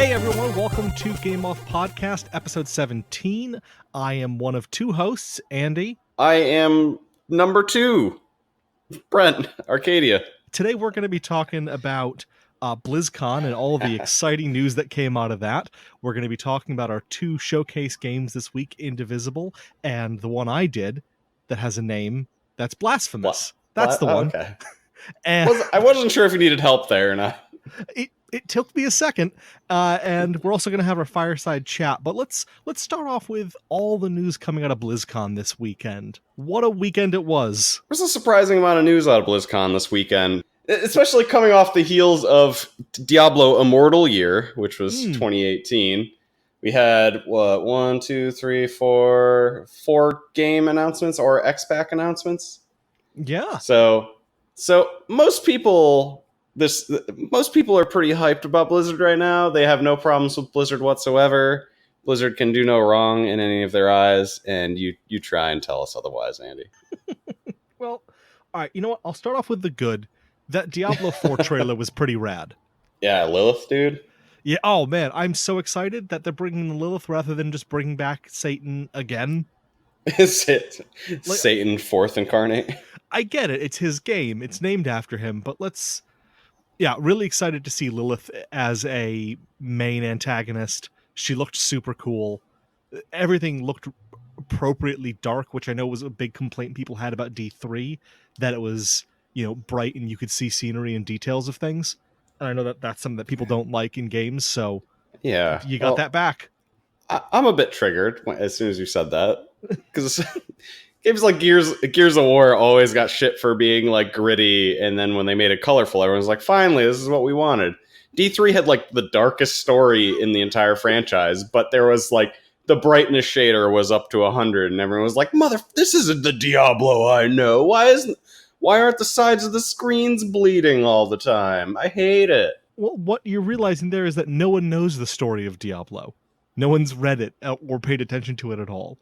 Hey everyone, welcome to Game Off Podcast, episode 17. I am one of two hosts, Andy. I am number 2, Brent, Arcadia. Today we're going to be talking about Blizzcon and all of the exciting news that came out of that. We're going to be talking about our 2 showcase games this week, Indivisible, and the one I did that has a name that's Blasphemous. That's the one. Okay. And I wasn't sure if you needed help there or not. It took me a second, and we're also going to have our Fireside chat. But let's start off with all the news coming out of BlizzCon this weekend. What a weekend it was! There's a surprising amount of news out of BlizzCon this weekend, especially coming off the heels of Diablo Immortal Year, which was 2018. We had, 4 game announcements or X-Pack announcements. Yeah. So most people are pretty hyped about Blizzard right now. They have no problems with Blizzard whatsoever. Blizzard can do no wrong in any of their eyes, and you try and tell us otherwise, Andy. Well, all right, you know what? I'll start off with the good. That Diablo 4 trailer was pretty rad. Yeah, Lilith, dude. Yeah, oh man, I'm so excited that they're bringing the Lilith rather than just bringing back Satan again. Is it Satan 4th incarnate? I get it. It's his game. It's named after him, but yeah, really excited to see Lilith as a main antagonist. She looked super cool. Everything looked appropriately dark, which I know was a big complaint people had about D3, that it was, bright and you could see scenery and details of things. And I know that that's something that people don't like in games, so yeah, you got that back. I'm a bit triggered as soon as you said that, because games like Gears of War always got shit for being like gritty, and then when they made it colorful, everyone's like, finally, this is what we wanted. D3 had like the darkest story in the entire franchise, but there was like the brightness shader was up to 100, and everyone was like, this isn't the Diablo I know. Why aren't the sides of the screens bleeding all the time? I hate it. Well, what you're realizing there is that no one knows the story of Diablo. No one's read it or paid attention to it at all.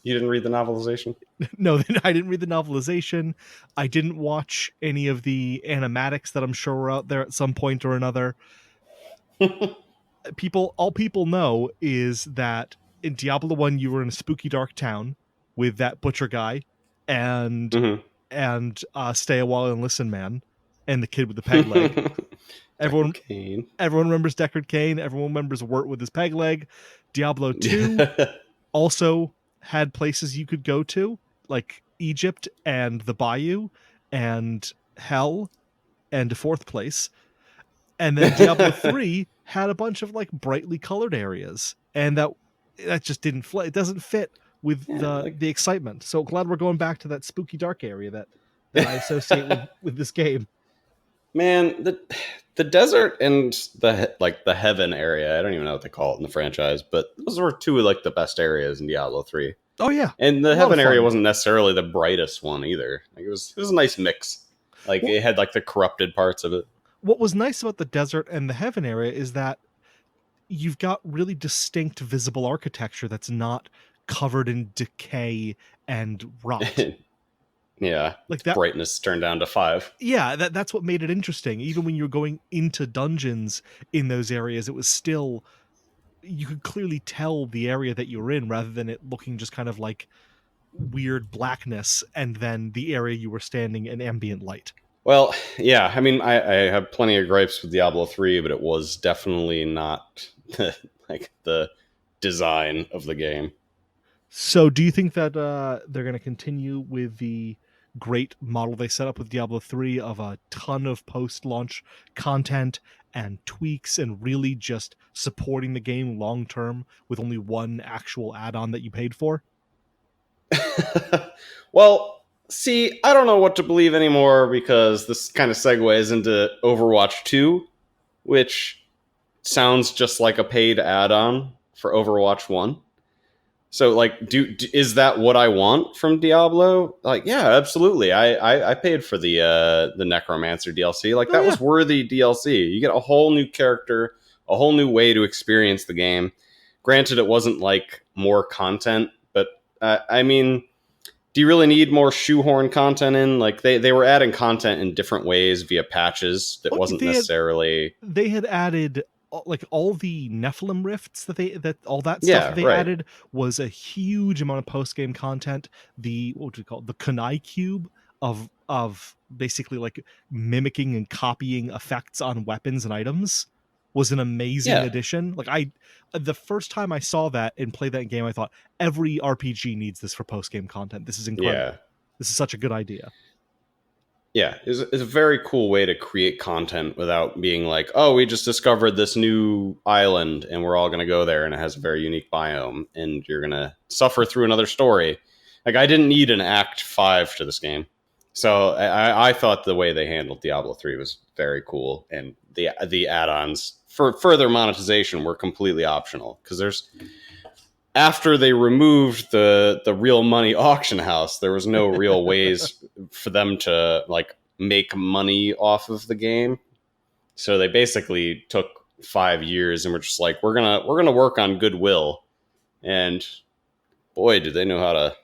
You didn't read the novelization? No, I didn't read the novelization. I didn't watch any of the animatics that I'm sure were out there at some point or another. All people know is that in Diablo 1, you were in a spooky dark town with that butcher guy and Stay a While and Listen Man and the kid with the peg leg. Everyone remembers Deckard Cain. Everyone remembers Wirt with his peg leg. Diablo 2 also had places you could go to, like Egypt and the Bayou and Hell and a 4th place. And then Diablo 3 had a bunch of like brightly colored areas, and that just didn't it doesn't fit with the excitement. So glad we're going back to that spooky dark area that I associate with this game. Man, the desert and the heaven area, I don't even know what they call it in the franchise, but those were 2 of like the best areas in Diablo 3. Oh yeah. And the heaven area wasn't necessarily the brightest one either. Like it was a nice mix. Like it had like the corrupted parts of it. What was nice about the desert and the heaven area is that you've got really distinct visible architecture that's not covered in decay and rot. Yeah, like that brightness turned down to 5. Yeah, that's what made it interesting. Even when you were going into dungeons in those areas, it was still, you could clearly tell the area that you were in rather than it looking just kind of like weird blackness and then the area you were standing in ambient light. Well, yeah, I mean, I have plenty of gripes with Diablo 3, but it was definitely not like the design of the game. So do you think that they're going to continue with the great model they set up with Diablo 3 of a ton of post-launch content and tweaks and really just supporting the game long-term with only one actual add-on that you paid for? Well, see, I don't know what to believe anymore because this kind of segues into Overwatch 2, which sounds just like a paid add-on for Overwatch 1. So, like, is that what I want from Diablo? Like, yeah, absolutely. I paid for the Necromancer DLC. Like, that was worthy DLC. You get a whole new character, a whole new way to experience the game. Granted, it wasn't, like, more content, but, I mean, do you really need more shoehorn content in? Like, they were adding content in different ways via patches that wasn't necessarily... They had added like all the Nephilim rifts that all that stuff Yeah, that they right. added was a huge amount of post game content. The what would you call it? The Kunai cube of basically like mimicking and copying effects on weapons and items was an amazing Yeah. addition. Like the first time I saw that and played that game, I thought every RPG needs this for post game content. This is incredible. Yeah. This is such a good idea. Yeah, it's a very cool way to create content without being like, oh, we just discovered this new island and we're all going to go there and it has a very unique biome and you're going to suffer through another story. Like, I didn't need an Act 5 to this game. So I thought the way they handled Diablo 3 was very cool. And the add-ons for further monetization were completely optional because after they removed the real money auction house, there was no real ways for them to like make money off of the game. So they basically took 5 years and were just like, we're gonna work on goodwill. And boy, did they know how to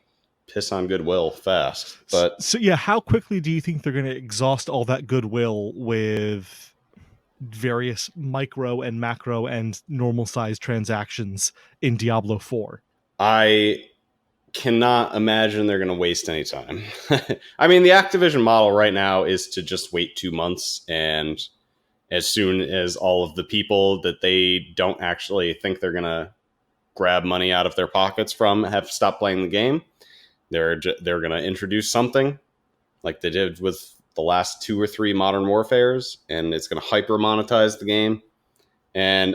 piss on goodwill fast. But so yeah, how quickly do you think they're going to exhaust all that goodwill with various micro and macro and normal size transactions in Diablo 4? I cannot imagine they're going to waste any time. I mean, the Activision model right now is to just wait 2 months, and as soon as all of the people that they don't actually think they're going to grab money out of their pockets from have stopped playing the game, they're going to introduce something like they did with the last 2 or 3 Modern Warfares, and it's going to hyper monetize the game. And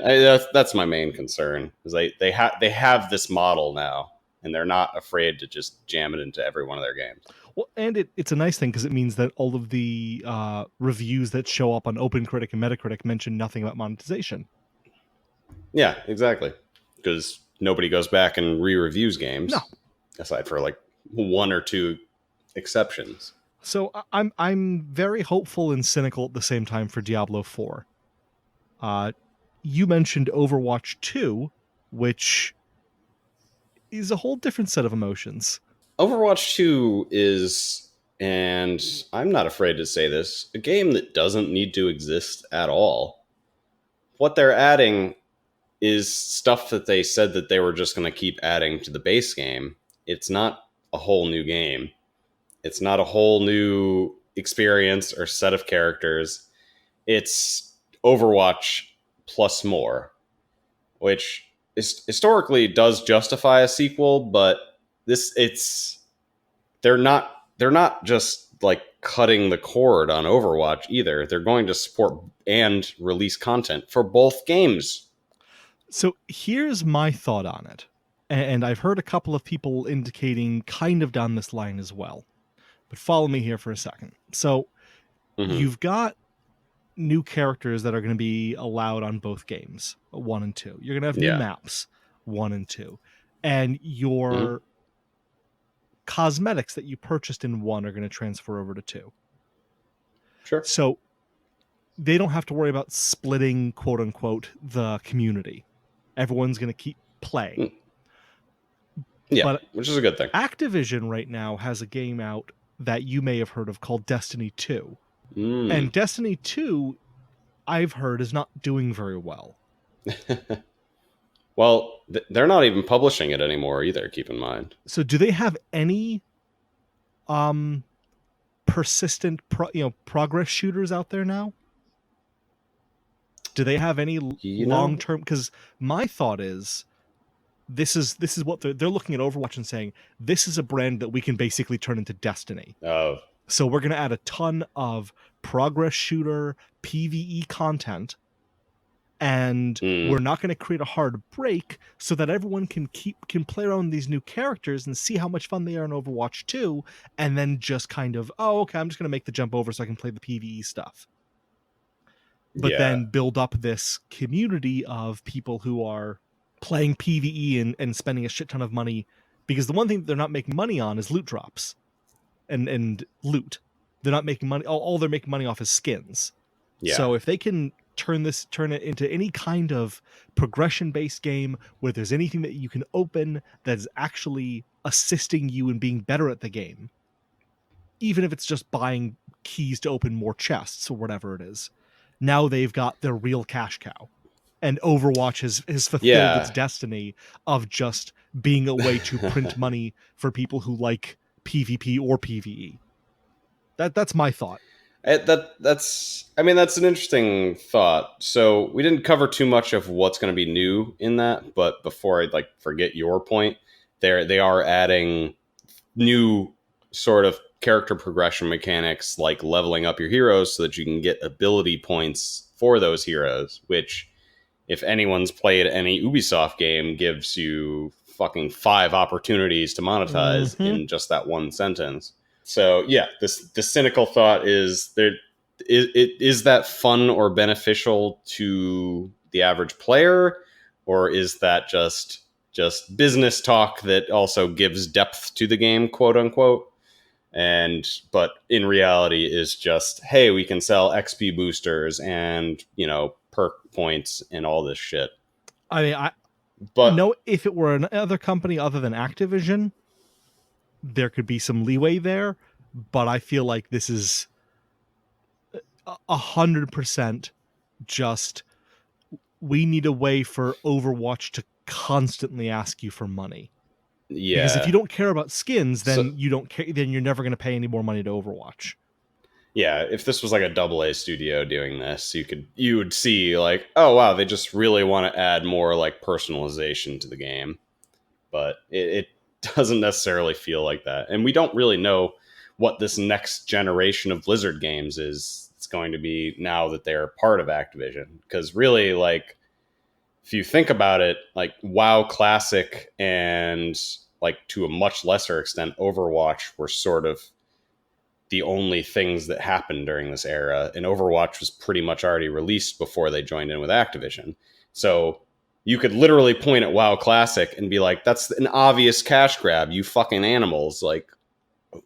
that's my main concern is they have this model now, and they're not afraid to just jam it into every one of their games. Well, and it's a nice thing because it means that all of the reviews that show up on OpenCritic and Metacritic mention nothing about monetization. Yeah, exactly. Because nobody goes back and re-reviews games, no, aside for like 1 or 2 exceptions. So I'm very hopeful and cynical at the same time for Diablo 4. You mentioned Overwatch 2, which is a whole different set of emotions. Overwatch 2 is, and I'm not afraid to say this, a game that doesn't need to exist at all. What they're adding is stuff that they said that they were just going to keep adding to the base game. It's not a whole new game. It's not a whole new experience or set of characters. It's Overwatch plus more, which historically does justify a sequel, but they're not just like cutting the cord on Overwatch either. They're going to support and release content for both games. So here's my thought on it. And I've heard a couple of people indicating kind of down this line as well. But follow me here for a second. So you've got new characters that are going to be allowed on both games, 1 and 2. You're going to have new maps, 1 and 2. And your cosmetics that you purchased in 1 are going to transfer over to 2. Sure. So they don't have to worry about splitting, quote unquote, the community. Everyone's going to keep playing. Yeah, but which is a good thing. Activision right now has a game out that you may have heard of called Destiny 2. And Destiny 2, I've heard, is not doing very well. Well, they're not even publishing it anymore either, keep in mind. So do they have any persistent progress shooters out there now? Do they have any long-term? Because my thought is this is what they're looking at Overwatch and saying, this is a brand that we can basically turn into Destiny. Oh. So we're going to add a ton of progress shooter PvE content, and we're not going to create a hard break so that everyone can play around these new characters and see how much fun they are in Overwatch 2, and then just kind of, oh, okay, I'm just going to make the jump over so I can play the PvE stuff. But then build up this community of people who are playing PvE and spending a shit ton of money, because the one thing that they're not making money on is loot drops and loot. They're not making money. All they're making money off is skins. Yeah. So if they can turn it into any kind of progression-based game where there's anything that you can open that is actually assisting you in being better at the game, even if it's just buying keys to open more chests or whatever it is, now they've got their real cash cow. and Overwatch has fulfilled its destiny of just being a way to print money for people who like PvP or PvE. That's my thought. That's an interesting thought. So we didn't cover too much of what's going to be new in that, but before I forget your point, they are adding new sort of character progression mechanics, like leveling up your heroes so that you can get ability points for those heroes, which, if anyone's played any Ubisoft game, gives you fucking 5 opportunities to monetize in just that one sentence. So yeah, the cynical thought is is that fun or beneficial to the average player, or is that just business talk that also gives depth to the game, quote unquote? But in reality is just, hey, we can sell XP boosters and, perk points and all this shit. I mean, if it were another company other than Activision, there could be some leeway there, but I feel like this is 100% just, we need a way for Overwatch to constantly ask you for money. Yeah. Because if you don't care about skins, then you don't care. Then you're never going to pay any more money to Overwatch. Yeah, if this was like a AA studio doing this, you would see like, oh wow, they just really want to add more like personalization to the game. But it doesn't necessarily feel like that, and we don't really know what this next generation of Blizzard games is. It's going to be now that they're part of Activision, because really, like, if you think about it, like WoW Classic and, like, to a much lesser extent, Overwatch were sort of the only things that happened during this era, and Overwatch was pretty much already released before they joined in with Activision. So you could literally point at WoW Classic and be like, that's an obvious cash grab, you fucking animals. Like,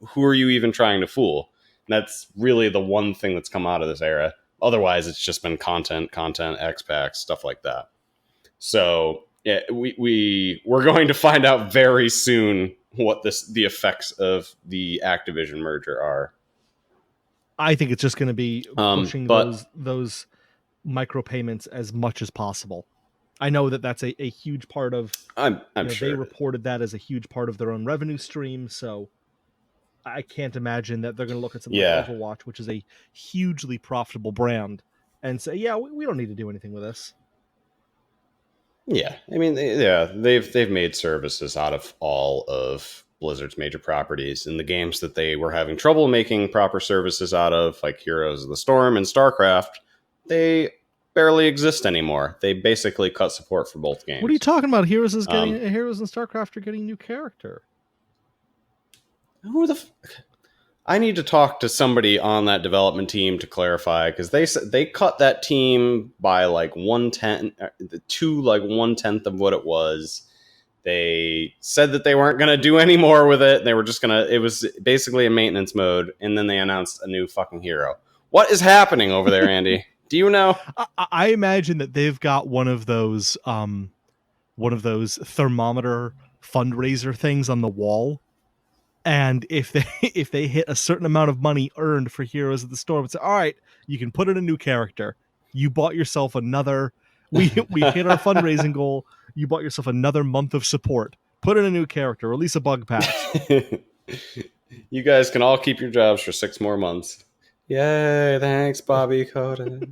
who are you even trying to fool? And that's really the one thing that's come out of this era. Otherwise, it's just been content, X-Packs, stuff like that. So yeah, we're going to find out very soon what the effects of the Activision merger are. I think it's just going to be pushing those micropayments as much as possible. I know that's a huge part of. I'm sure they reported that as a huge part of their own revenue stream. So I can't imagine that they're going to look at something like Overwatch, which is a hugely profitable brand, and say, "Yeah, we don't need to do anything with this." Yeah, I mean, they've made services out of all of Blizzard's major properties, and the games that they were having trouble making proper services out of, like Heroes of the Storm and StarCraft, they barely exist anymore. They basically cut support for both games. What are you talking about? Heroes and StarCraft are getting new character. Who the I need to talk to somebody on that development team to clarify, because they cut that team by like 1/10 of what it was. They said that they weren't going to do any more with it. They were just it was basically a maintenance mode, and then they announced a new fucking hero. What is happening over there, Andy? Do you know? I imagine that they've got one of those thermometer fundraiser things on the wall. And if they hit a certain amount of money earned for Heroes of the Storm, it's all right, you can put in a new character. You bought yourself another. We hit our fundraising goal. You bought yourself another month of support. Put in a new character. Release a bug patch. You guys can all keep your jobs for 6 more months. Yay! Thanks, Bobby Kotick.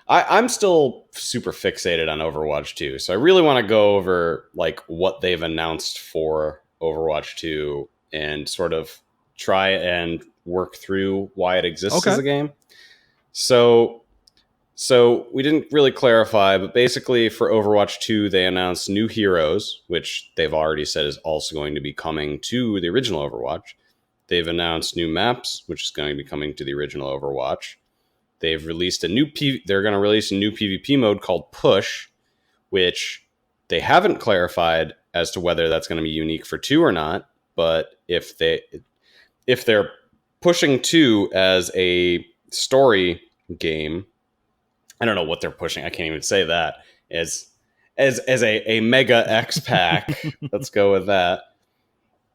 I'm still super fixated on Overwatch 2, so I really want to go over like what they've announced for Overwatch 2 and sort of try and work through why it exists as a game. So we didn't really clarify, but basically for Overwatch 2, they announced new heroes, which they've already said is also going to be coming to the original Overwatch. They've announced new maps, which is going to be coming to the original Overwatch. They've released they're going to release a new PvP mode called Push, which they haven't clarified as to whether that's going to be unique for 2 or not. But if they're pushing 2 as a story game, I don't know what they're pushing. I can't even say that as a mega X pack. Let's go with that.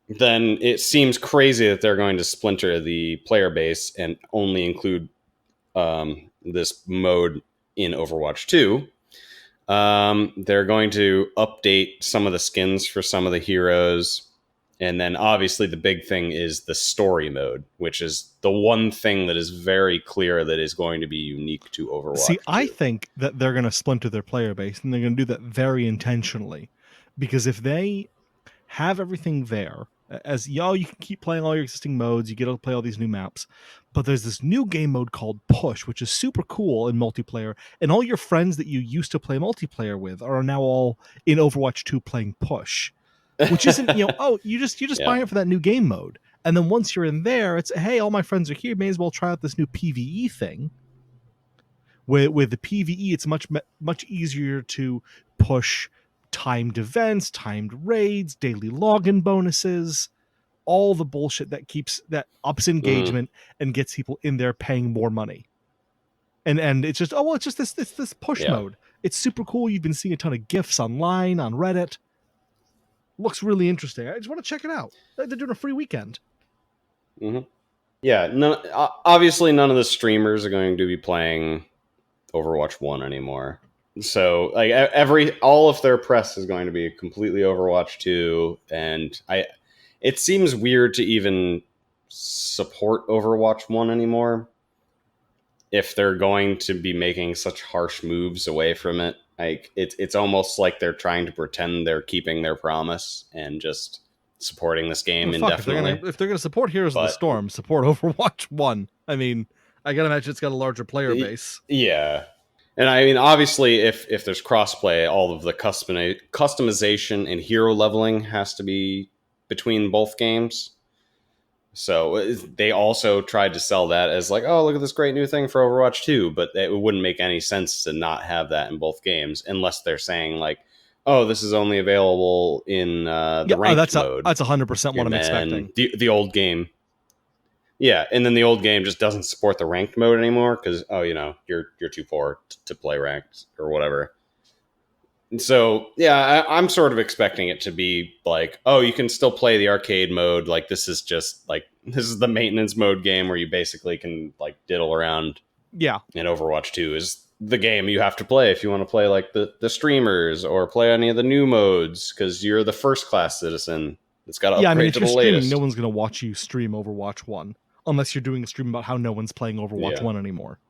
Then it seems crazy that they're going to splinter the player base and only include this mode in Overwatch 2. They're going to update some of the skins for some of the heroes. And then obviously the big thing is the story mode, which is the one thing that is very clear that is going to be unique to Overwatch 2. See, I think that they're going to splinter their player base, and they're going to do that very intentionally. Because if they have everything there, as you can keep playing all your existing modes, you get to play all these new maps, but there's this new game mode called Push, which is super cool in multiplayer, and all your friends that you used to play multiplayer with are now all in Overwatch 2 playing Push. Which isn't, you just buy it for that new game mode. And then once you're in there, it's, hey, all my friends are here, may as well try out this new PvE thing. With the PvE, it's much easier to push timed events, timed raids, daily login bonuses, all the bullshit that ups engagement and gets people in there paying more money. And it's just, it's just this push mode. It's super cool. You've been seeing a ton of GIFs online, on Reddit. Looks really interesting. I just want to check it out. They're doing a free weekend. Mm-hmm. Yeah, obviously none of the streamers are going to be playing Overwatch 1 anymore. So like all of their press is going to be completely Overwatch 2, and it seems weird to even support Overwatch 1 anymore if they're going to be making such harsh moves away from it. Like it's almost like they're trying to pretend they're keeping their promise and just supporting this game indefinitely. If they're gonna support Heroes of the Storm, support Overwatch 1. I mean, I gotta imagine it's got a larger player base. Yeah. And I mean, obviously, if there's crossplay, all of the customization and hero leveling has to be between both games. So they also tried to sell that as like, oh, look at this great new thing for Overwatch 2, but it wouldn't make any sense to not have that in both games unless they're saying like, oh, this is only available in the ranked mode. That's 100% what I'm expecting. The old game. Yeah, and then the old game just doesn't support the ranked mode anymore because, you're too poor to play ranked or whatever. And so, yeah, I'm sort of expecting it to be like, oh, you can still play the arcade mode. Like, this is the maintenance mode game where you basically can, like, diddle around. Yeah. And Overwatch 2 is the game you have to play if you want to play, like, the streamers or play any of the new modes because you're the first-class citizen that's got to upgrade to the latest. No one's going to watch you stream Overwatch 1 unless you're doing a stream about how no one's playing Overwatch 1 anymore.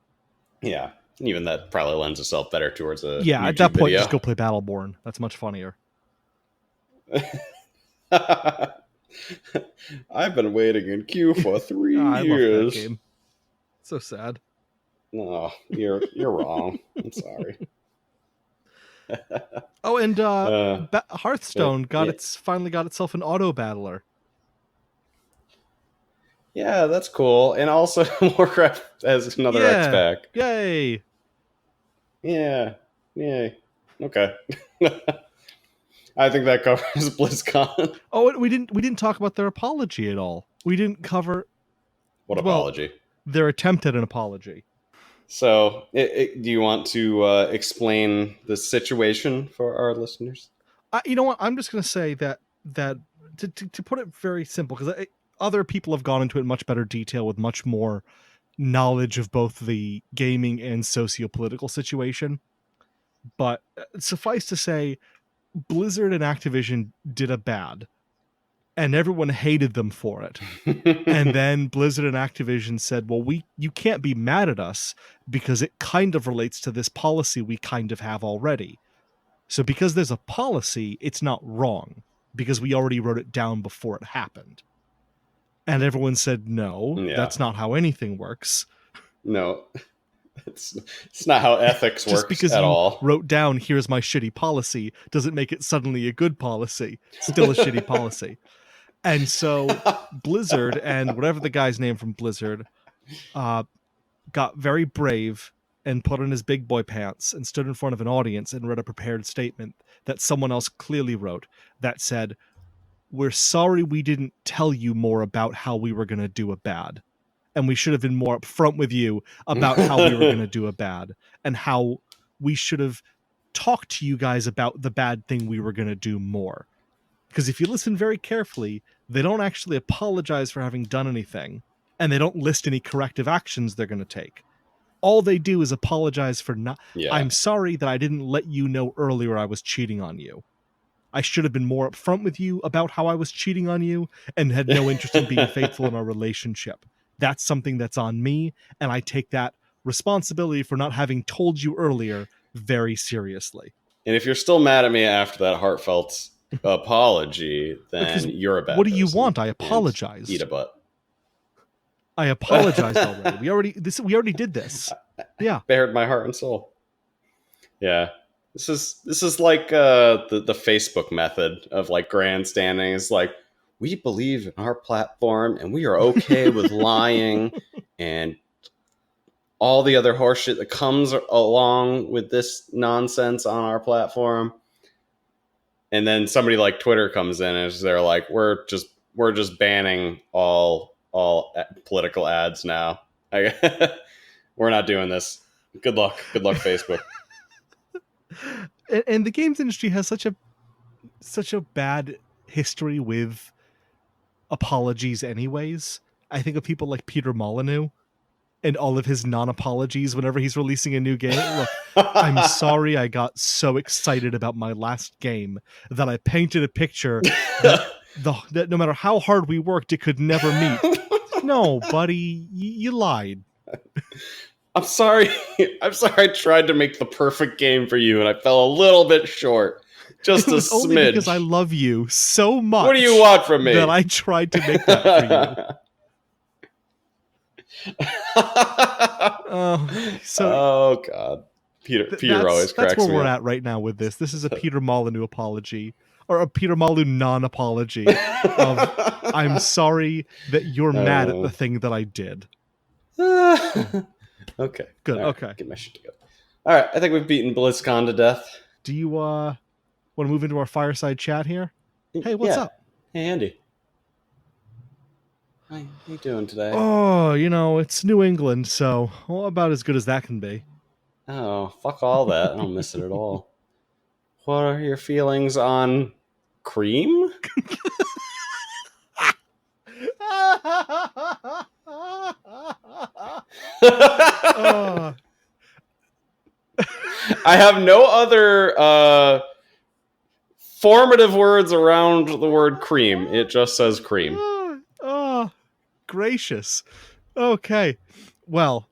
Yeah. Even that probably lends itself better towards a YouTube at that point, video. Just go play Battleborn. That's much funnier. I've been waiting in queue for 3 years. I love that game. So sad. No, you're wrong. I'm sorry. Oh, and Hearthstone finally got itself an auto battler. Yeah, that's cool. And also Warcraft has another X-Pack. Yay! Yeah. Yay. Okay. I think that covers BlizzCon. Oh, we didn't talk about their apology at all. We didn't cover what apology? Their attempt at an apology. So, do you want to explain the situation for our listeners? You know what? I'm just going to say that to put it very simple, because other people have gone into it in much better detail with much more knowledge of both the gaming and socio-political situation. But suffice to say, Blizzard and Activision did a bad, and everyone hated them for it. And then Blizzard and Activision said, well, you can't be mad at us because it kind of relates to this policy we kind of have already. So because there's a policy, it's not wrong because we already wrote it down before it happened. And everyone said, no, that's not how anything works. No, it's not how ethics works Just because at you all. wrote down, here's my shitty policy, doesn't make it suddenly a good policy. Still a shitty policy. And so Blizzard and whatever the guy's name from Blizzard got very brave and put on his big boy pants and stood in front of an audience and read a prepared statement that someone else clearly wrote that said, we're sorry we didn't tell you more about how we were going to do a bad. And we should have been more upfront with you about how we were going to do a bad and how we should have talked to you guys about the bad thing we were going to do more. Because if you listen very carefully, they don't actually apologize for having done anything, and they don't list any corrective actions they're going to take. All they do is apologize for not. Yeah. I'm sorry that I didn't let you know earlier I was cheating on you. I should have been more upfront with you about how I was cheating on you and had no interest in being faithful in our relationship. That's something that's on me, and I take that responsibility for not having told you earlier very seriously. And if you're still mad at me after that heartfelt apology, then you're a bad What do you person. want? I apologized. Eat a butt. I apologized already. We already did this. Yeah. Bared my heart and soul. Yeah. This is like the Facebook method of like grandstanding. It's like, we believe in our platform and we are okay with lying and all the other horseshit that comes along with this nonsense on our platform. And then somebody like Twitter comes in and they're like, we're just banning all political ads now. We're not doing this. Good luck, Facebook. And the games industry has such a bad history with apologies anyways. I think of people like Peter Molyneux and all of his non-apologies whenever he's releasing a new game. Look, I'm sorry I got so excited about my last game that I painted a picture that no matter how hard we worked, it could never meet. No, buddy, you lied. I'm sorry. I tried to make the perfect game for you, and I fell a little bit short. Just it was a smidge. Only because I love you so much. What do you want from me? That I tried to make that for you. Oh God, Peter always cracks me. That's where we're at right now with this. This is a Peter Molyneux apology, or a Peter Molyneux non-apology. Of I'm sorry that you're mad at the thing that I did. Okay. Good. Right, okay. Get my shit together. All right. I think we've beaten Blizzcon to death. Do you want to move into our fireside chat here? Hey, what's up? Hey, Andy. How you doing today? Oh, it's New England, so about as good as that can be. Oh, fuck all that. I don't miss it at all. What are your feelings on cream? I have no other formative words around the word cream. It just says cream. Gracious. Okay. Well,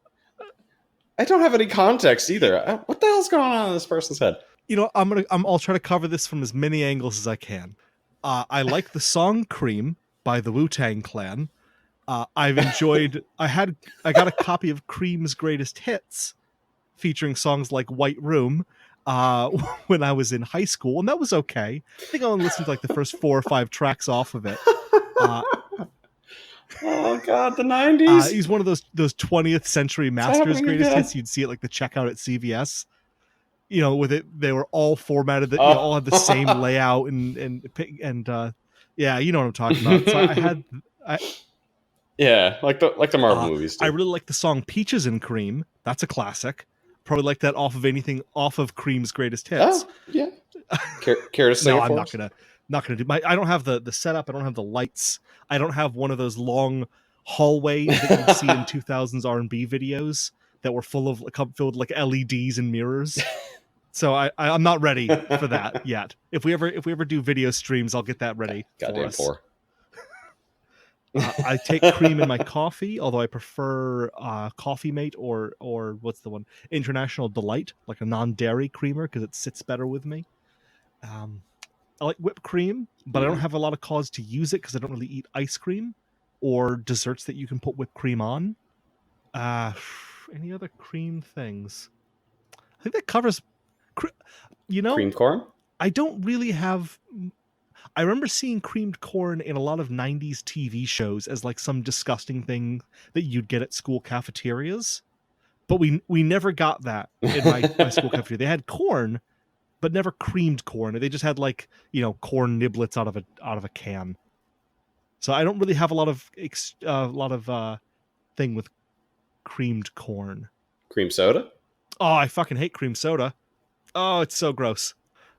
I don't have any context either. What the hell's going on in this person's head? I'll try to cover this from as many angles as I can. I like the song Cream by the Wu-Tang Clan. I've enjoyed I got a copy of Cream's Greatest Hits featuring songs like White Room when I was in high school, and that was okay. I think I only listened to like the first 4 or 5 tracks off of it. Oh God, the 90s. He's one of those 20th century masters greatest hits. You'd see it like the checkout at CVS. With it, they were all formatted that all had the same layout and yeah, you know what I'm talking about. So yeah, like the Marvel movies. Too. I really like the song "Peaches and Cream." That's a classic. Probably like that off of Cream's Greatest Hits. Oh yeah. Care to sing? No, I'm not gonna do. I don't have the setup. I don't have the lights. I don't have one of those long hallways that you'd see in 2000s R&B videos that were filled with like LEDs and mirrors. So I'm not ready for that yet. If we ever do video streams, I'll get that ready. Goddamn poor. I take cream in my coffee, although I prefer Coffee Mate or what's the one? International Delight, like a non-dairy creamer because it sits better with me. I like whipped cream, but I don't have a lot of cause to use it because I don't really eat ice cream or desserts that you can put whipped cream on. Any other cream things? I think that covers. Cream corn? I don't really have. I remember seeing creamed corn in a lot of 90s TV shows as like some disgusting thing that you'd get at school cafeterias. But we never got that in my school cafeteria. They had corn, but never creamed corn. They just had like, corn niblets out of a can. So I don't really have a lot of thing with creamed corn. Cream soda? Oh, I fucking hate cream soda. Oh, it's so gross.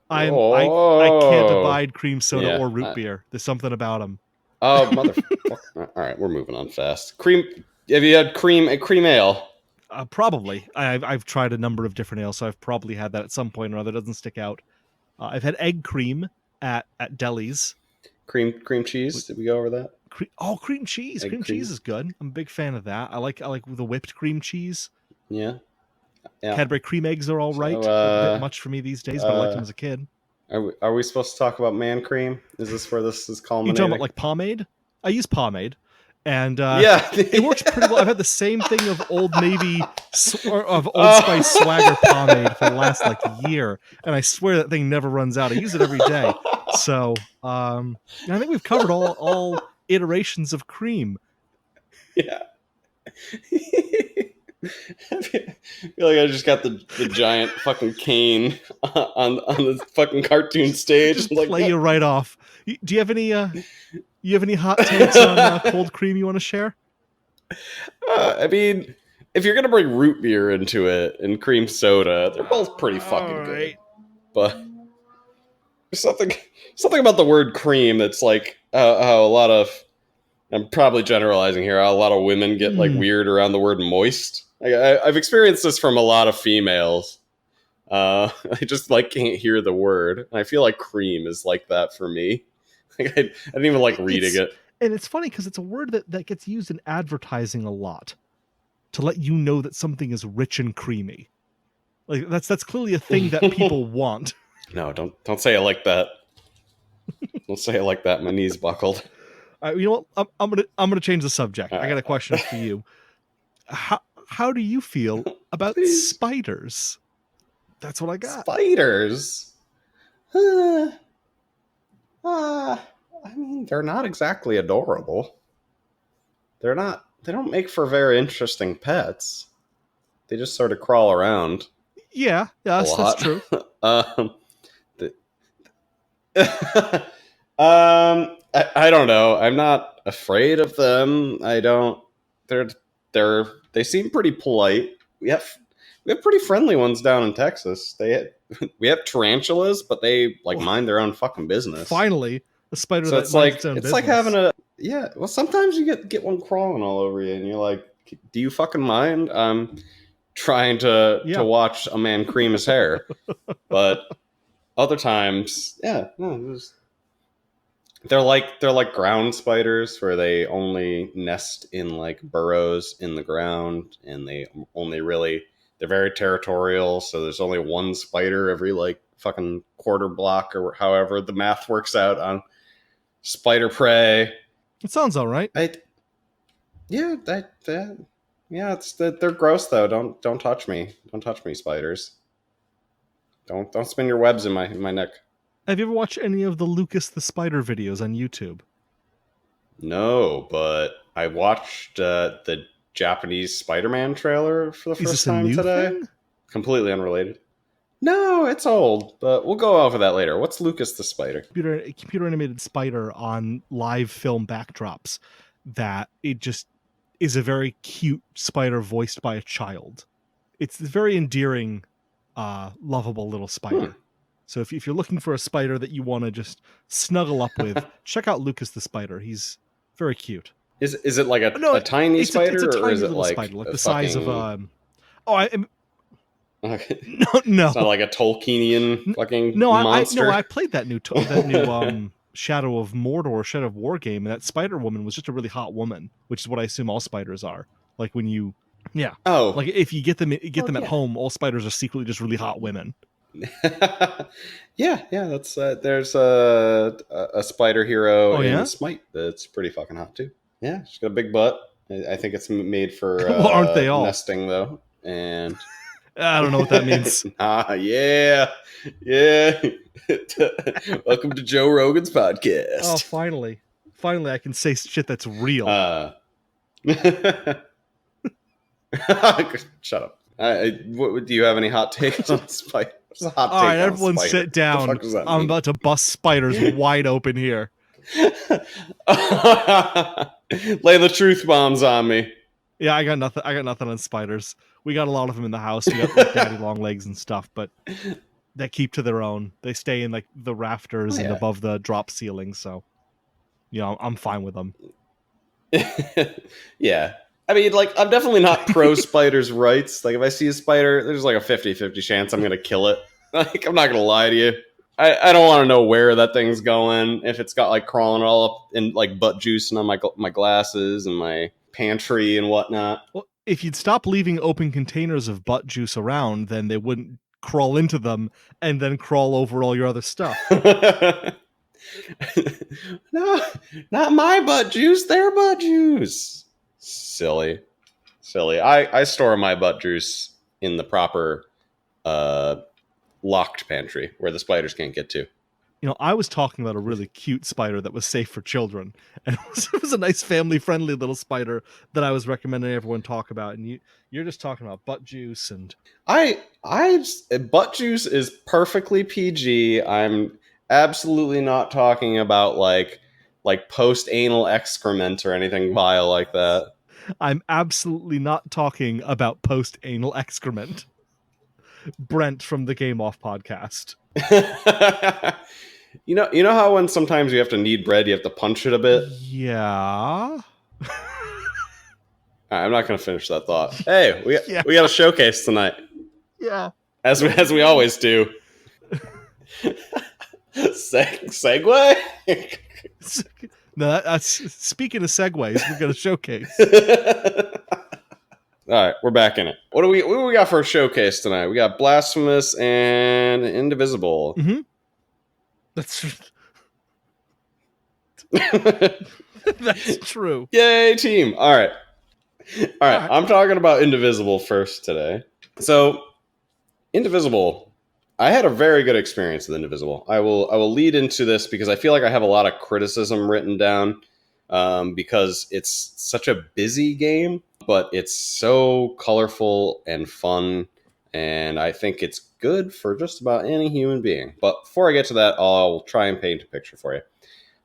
I can't abide cream soda or root beer. There's something about them. Oh, motherfucker. All right, we're moving on fast. Cream. Have you had cream ale? Probably. I've tried a number of different ales, so I've probably had that at some point or other. It doesn't stick out. I've had egg cream at delis. Cream cheese. Did we go over that? Cream cheese. Egg Cream cheese is good. I'm a big fan of that. I like the whipped cream cheese. Yeah. Cadbury cream eggs are all right. A bit much for me these days, but I liked them as a kid. Are we supposed to talk about man cream? Is this where this is culminating? You talking about like pomade? I use pomade, and it works pretty well. I've had the same thing of Old Navy of Old Spice Swagger pomade for the last like year, and I swear that thing never runs out. I use it every day. So I think we've covered all iterations of cream. Yeah. I feel like I just got the giant fucking cane on the fucking cartoon stage. Just like, play you right off. Do you have any hot takes on cold cream you want to share? I mean, if you're gonna bring root beer into it and cream soda, they're both pretty fucking good. But there's something about the word cream that's like how a lot of, I'm probably generalizing here, a lot of women get like weird around the word moist. I've experienced this from a lot of females. I just like can't hear the word. I feel like cream is like that for me. Like, I didn't even like reading it. And it's funny because it's a word that gets used in advertising a lot to let you know that something is rich and creamy. Like that's clearly a thing that people want. No, don't say it like that. Don't say it like that. My knees buckled. You know what? I'm gonna change the subject. I got a question for you. How do you feel about spiders? That's what I got. Spiders? I mean, they're not exactly adorable. They don't make for very interesting pets. They just sort of crawl around. Yeah, yes, that's true. I don't know. I'm not afraid of them. They seem pretty polite. We have pretty friendly ones down in Texas. We have tarantulas, but they like mind their own fucking business. Finally, a spider so that it's minds like its own it's business. like having a well, sometimes you get one crawling all over you, and you're like, do you fucking mind? I'm trying to watch a man cream his hair, but other times, they're like ground spiders where they only nest in like burrows in the ground, and they're very territorial. So there's only one spider every like fucking quarter block or however the math works out on spider prey. It sounds all right. They're gross though. Don't touch me. Don't touch me, spiders. Don't spin your webs in my neck. Have you ever watched any of the Lucas the Spider videos on YouTube? No, but I watched the Japanese Spider-Man trailer for the first time today. Thing? Completely unrelated. No, it's old, but we'll go over that later. What's Lucas the Spider? Computer animated spider on live film backdrops that it just is a very cute spider voiced by a child. It's a very endearing, lovable little spider. So if you're looking for a spider that you want to just snuggle up with, check out Lucas the Spider. He's very cute. Is it like a tiny spider, it's a tiny or is it little like spider, like the size of Okay. No. It's not like a Tolkienian fucking monster. I played that new Shadow of Mordor, Shadow of War game, and that Spider Woman was just a really hot woman, which is what I assume all spiders are. Like when you, like if you get them at home, all spiders are secretly just really hot women. That's there's a spider hero in Smite that's pretty fucking hot too. Yeah, she's got a big butt. I think it's made for well, aren't they all nesting though? And I don't know what that means. Yeah. Welcome to Joe Rogan's podcast. Oh, finally I can say shit that's real. Shut up. Do you have any hot takes on spiders? All right, everyone sit down. I'm about to bust spiders wide open here. Lay the truth bombs on me. Yeah, I got nothing on spiders. We got a lot of them in the house. We got like daddy long legs and stuff, but they keep to their own. They stay in like the rafters and above the drop ceiling, so I'm fine with them. Yeah. I mean, like, I'm definitely not pro spiders' rights. Like, if I see a spider, there's like a 50-50 chance I'm gonna kill it. Like, I'm not gonna lie to you. I don't want to know where that thing's going. If it's got like crawling all up in like butt juice and on my glasses and my pantry and whatnot. Well, if you'd stop leaving open containers of butt juice around, then they wouldn't crawl into them and then crawl over all your other stuff. No, not my butt juice. Their butt juice. Silly. I store my butt juice in the proper locked pantry where the spiders can't get to. You know, I was talking about a really cute spider that was safe for children, and it was a nice family-friendly little spider that I was recommending everyone talk about. And you're just talking about butt juice and butt juice is perfectly PG. I'm absolutely not talking about like post anal excrement or anything vile like that. I'm absolutely not talking about post anal excrement. Brent from the Game Off podcast. You know how when sometimes you have to knead bread, you have to punch it a bit? Yeah. I'm not going to finish that thought. Hey, we got a showcase tonight. Yeah. As we always do. Segue? No, that's speaking of segues, we're going to showcase. All right, we're back in it. What do we got for a showcase tonight? We got Blasphemous and Indivisible. Mm-hmm. That's that's true. Yay, team! All right. I'm talking about Indivisible first today. So, Indivisible, I had a very good experience with Indivisible. I will lead into this because I feel like I have a lot of criticism written down because it's such a busy game, but it's so colorful and fun, and I think it's good for just about any human being. But before I get to that, I'll try and paint a picture for you.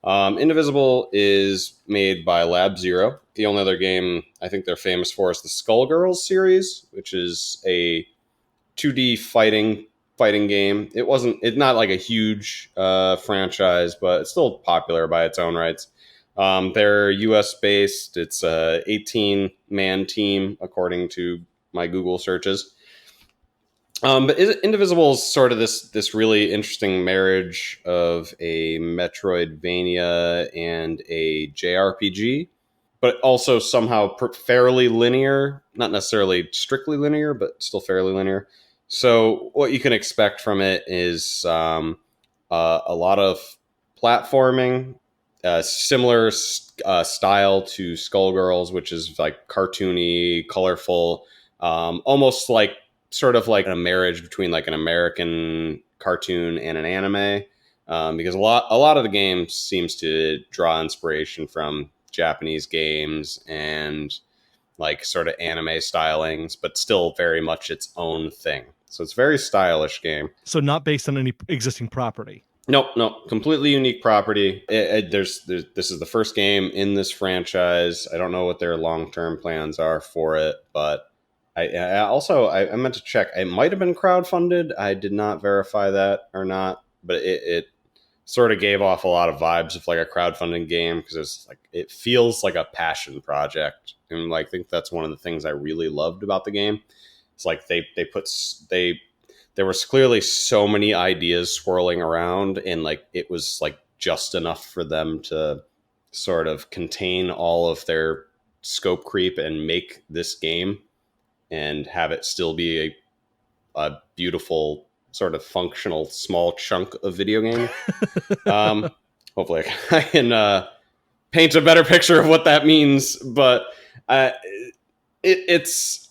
Indivisible is made by Lab Zero. The only other game I think they're famous for is the Skullgirls series, which is a 2D fighting game. It's not like a huge franchise, but it's still popular by its own rights. They're US based. It's a 18-man team according to my Google searches. But Indivisible is sort of this really interesting marriage of a Metroidvania and a JRPG, but also somehow fairly linear. Not necessarily strictly linear, but still fairly linear. So what you can expect from it is a lot of platforming, similar style to Skullgirls, which is like cartoony, colorful, almost like sort of like a marriage between like an American cartoon and an anime, because a lot of the game seems to draw inspiration from Japanese games and like sort of anime stylings, but still very much its own thing. So it's a very stylish game. So not based on any existing property. Nope. Completely unique property. This is the first game in this franchise. I don't know what their long-term plans are for it, but I meant to check. It might have been crowdfunded. I did not verify that or not, but it sort of gave off a lot of vibes of like a crowdfunding game because it feels like a passion project, and like I think that's one of the things I really loved about the game. It's like there was clearly so many ideas swirling around, and like it was like just enough for them to sort of contain all of their scope creep and make this game and have it still be a beautiful sort of functional small chunk of video game. Hopefully I can paint a better picture of what that means, but it's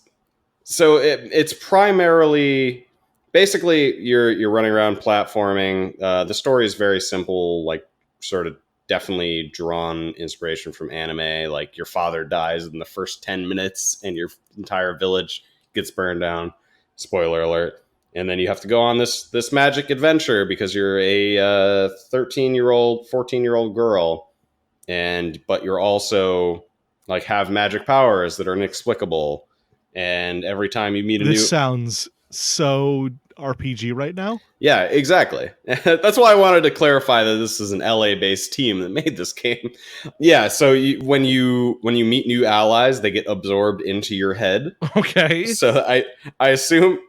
primarily basically you're running around platforming. The story is very simple, like sort of definitely drawn inspiration from anime. Like your father dies in the first 10 minutes and your entire village gets burned down. Spoiler alert. And then you have to go on this magic adventure because you're a 13-year-old, 14-year-old girl, but you're also like have magic powers that are inexplicable. And every time you meet This sounds so RPG right now. Yeah, exactly. That's why I wanted to clarify that this is an LA-based team that made this game. Yeah, so when you meet new allies, they get absorbed into your head. Okay. So I assume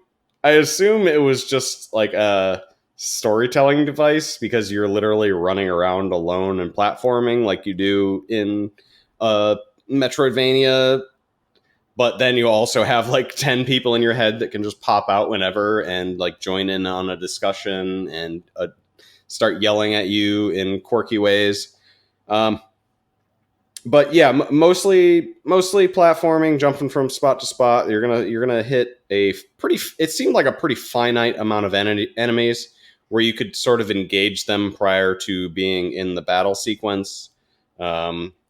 it was just like a storytelling device because you're literally running around alone and platforming like you do in Metroidvania. But then you also have like 10 people in your head that can just pop out whenever and like join in on a discussion and start yelling at you in quirky ways. But yeah, mostly platforming, jumping from spot to spot. You're gonna hit a pretty. It seemed like a pretty finite amount of enemies where you could sort of engage them prior to being in the battle sequence.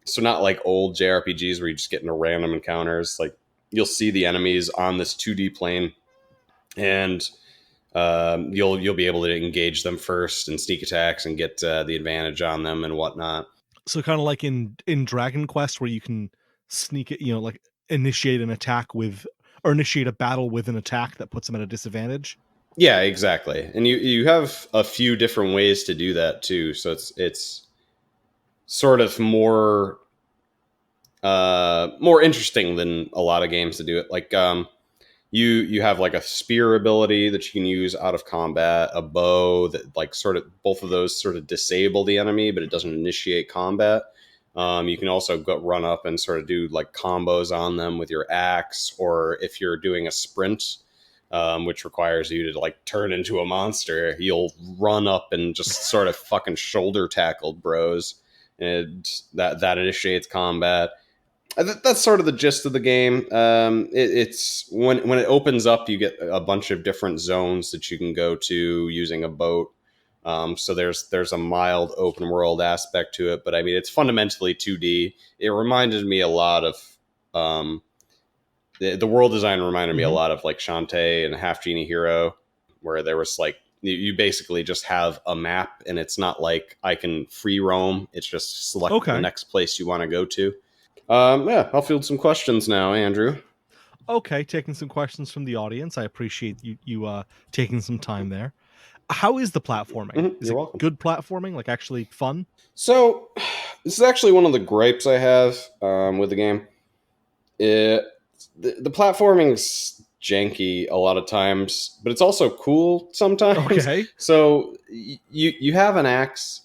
So not like old JRPGs where you just get into random encounters. Like you'll see the enemies on this 2D plane, and you'll be able to engage them first and sneak attacks and get the advantage on them and whatnot. So kind of like in Dragon Quest, where you can sneak it, like initiate an attack with, or initiate a battle with an attack that puts them at a disadvantage. Yeah, exactly. And you have a few different ways to do that too. So it's sort of more interesting than a lot of games to do it. Like you have like a spear ability that you can use out of combat, a bow that like sort of both of those sort of disable the enemy, but it doesn't initiate combat. You can also run up and sort of do like combos on them with your axe, or if you're doing a sprint, which requires you to like turn into a monster, you'll run up and just sort of fucking shoulder tackle bros, and that initiates combat. That's sort of the gist of the game. It's when it opens up, you get a bunch of different zones that you can go to using a boat. So there's a mild open world aspect to it, but I mean it's fundamentally 2D. It reminded me a lot of the world design reminded me a lot of like Shantae and Half Genie Hero, where there was like you basically just have a map, and it's not like I can free roam. It's just select the next place you want to go to. Yeah, I'll field some questions now, Andrew. Okay, taking some questions from the audience. I appreciate you taking some time there. How is the platforming? Is You're it welcome. good platforming, like actually fun? So, this is actually one of the gripes I have with the game. The platforming's janky a lot of times, but it's also cool sometimes. Okay. So you have an axe.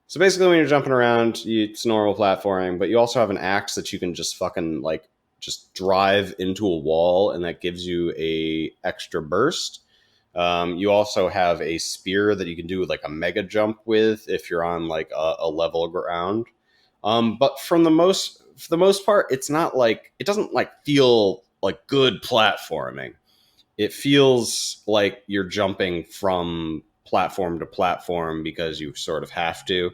So basically, when you're jumping around, it's normal platforming, but you also have an axe that you can just fucking like just drive into a wall, and that gives you a extra burst. You also have a spear that you can do like a mega jump with if you're on like a level ground. But for the most part, it's not like it doesn't like feel like good platforming. It feels like you're jumping from platform to platform because you sort of have to.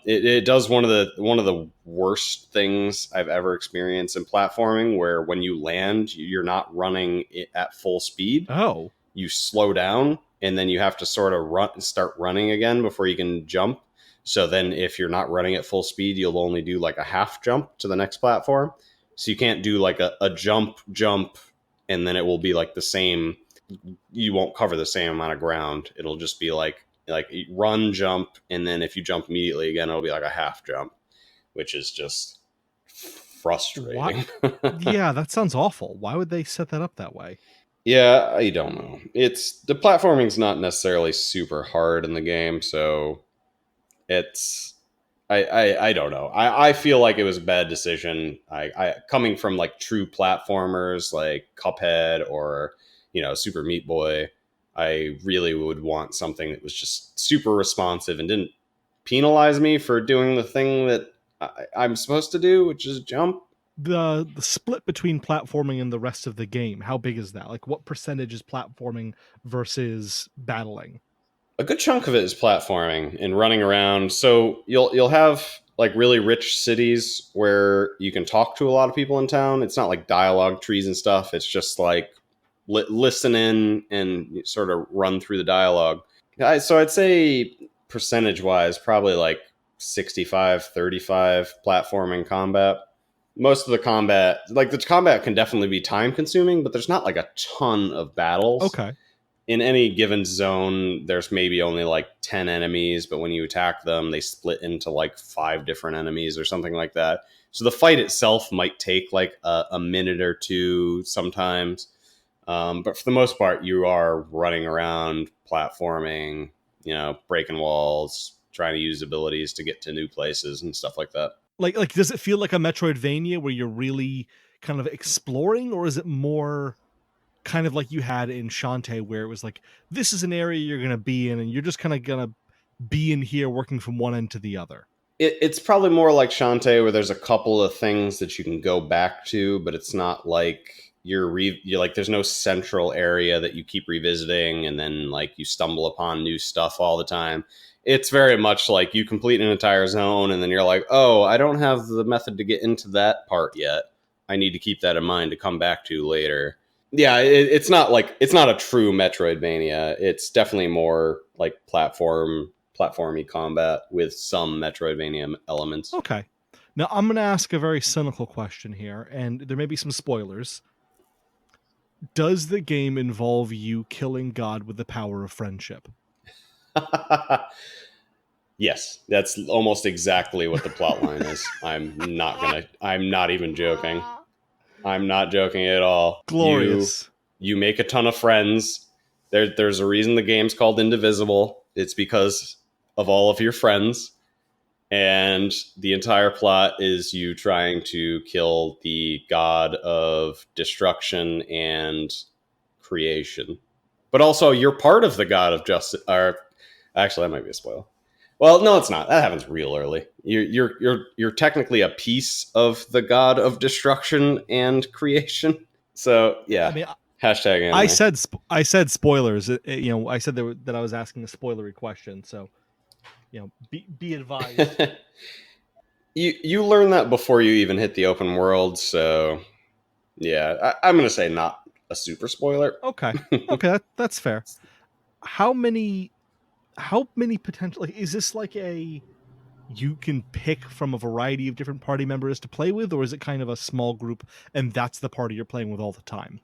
It does one of the worst things I've ever experienced in platforming, where when you land, you're not running at full speed. Oh, you slow down, and then you have to sort of start running again before you can jump. So then, if you're not running at full speed, you'll only do like a half jump to the next platform. So you can't do like a jump, and then it will be like the same. You won't cover the same amount of ground. It'll just be like run, jump, and then if you jump immediately again, it'll be like a half jump, which is just frustrating. Yeah, that sounds awful. Why would they set that up that way? Yeah, I don't know. It's the platforming's not necessarily super hard in the game, so it's I don't know. I feel like it was a bad decision. I coming from like true platformers like Cuphead or Super Meat Boy, I really would want something that was just super responsive and didn't penalize me for doing the thing that I'm supposed to do, which is jump. The split between platforming and the rest of the game, how big is that? Like, what percentage is platforming versus battling? A good chunk of it is platforming and running around. So you'll have like really rich cities where you can talk to a lot of people in town. It's not like dialogue trees and stuff. It's just like listen in and sort of run through the dialogue. So I'd say percentage wise, probably like 65-35 platforming combat. Most of the combat, like the combat can definitely be time consuming, but there's not like a ton of battles. Okay. in any given zone, there's maybe only like 10 enemies, but when you attack them, they split into like 5 different enemies or something like that. So the fight itself might take like a minute or two sometimes. But for the most part, you are running around, platforming, breaking walls, trying to use abilities to get to new places and stuff like that. Like does it feel like a Metroidvania where you're really kind of exploring, or is it more kind of like you had in Shantae, where it was like, this is an area you're going to be in and you're just kind of going to be in here working from one end to the other? It's probably more like Shantae, where there's a couple of things that you can go back to, but it's not like you're like, there's no central area that you keep revisiting and then like you stumble upon new stuff all the time. It's very much like you complete an entire zone and then you're like, oh, I don't have the method to get into that part yet. I need to keep that in mind to come back to later. Yeah, it's not a true Metroidvania. It's definitely more like platformy combat with some Metroidvania elements. Okay. Now I'm going to ask a very cynical question here, and there may be some spoilers. Does the game involve you killing God with the power of friendship? Yes, that's almost exactly what the plot line is. I'm not even joking. I'm not joking at all. Glorious. You make a ton of friends. There's a reason the game's called Indivisible. It's because of all of your friends. And the entire plot is you trying to kill the god of destruction and creation. But also, you're part of the god of justice. Or actually, that might be a spoil. Well, no, it's not. That happens real early. You're technically a piece of the god of destruction and creation. So yeah, I mean, hashtag anime. I said spoilers. I said that I was asking a spoilery question. So, be advised. you learn that before you even hit the open world. So yeah, I'm gonna say not a super spoiler. Okay, that's fair. How many potential? Like, is this like you can pick from a variety of different party members to play with, or is it kind of a small group and that's the party you're playing with all the time?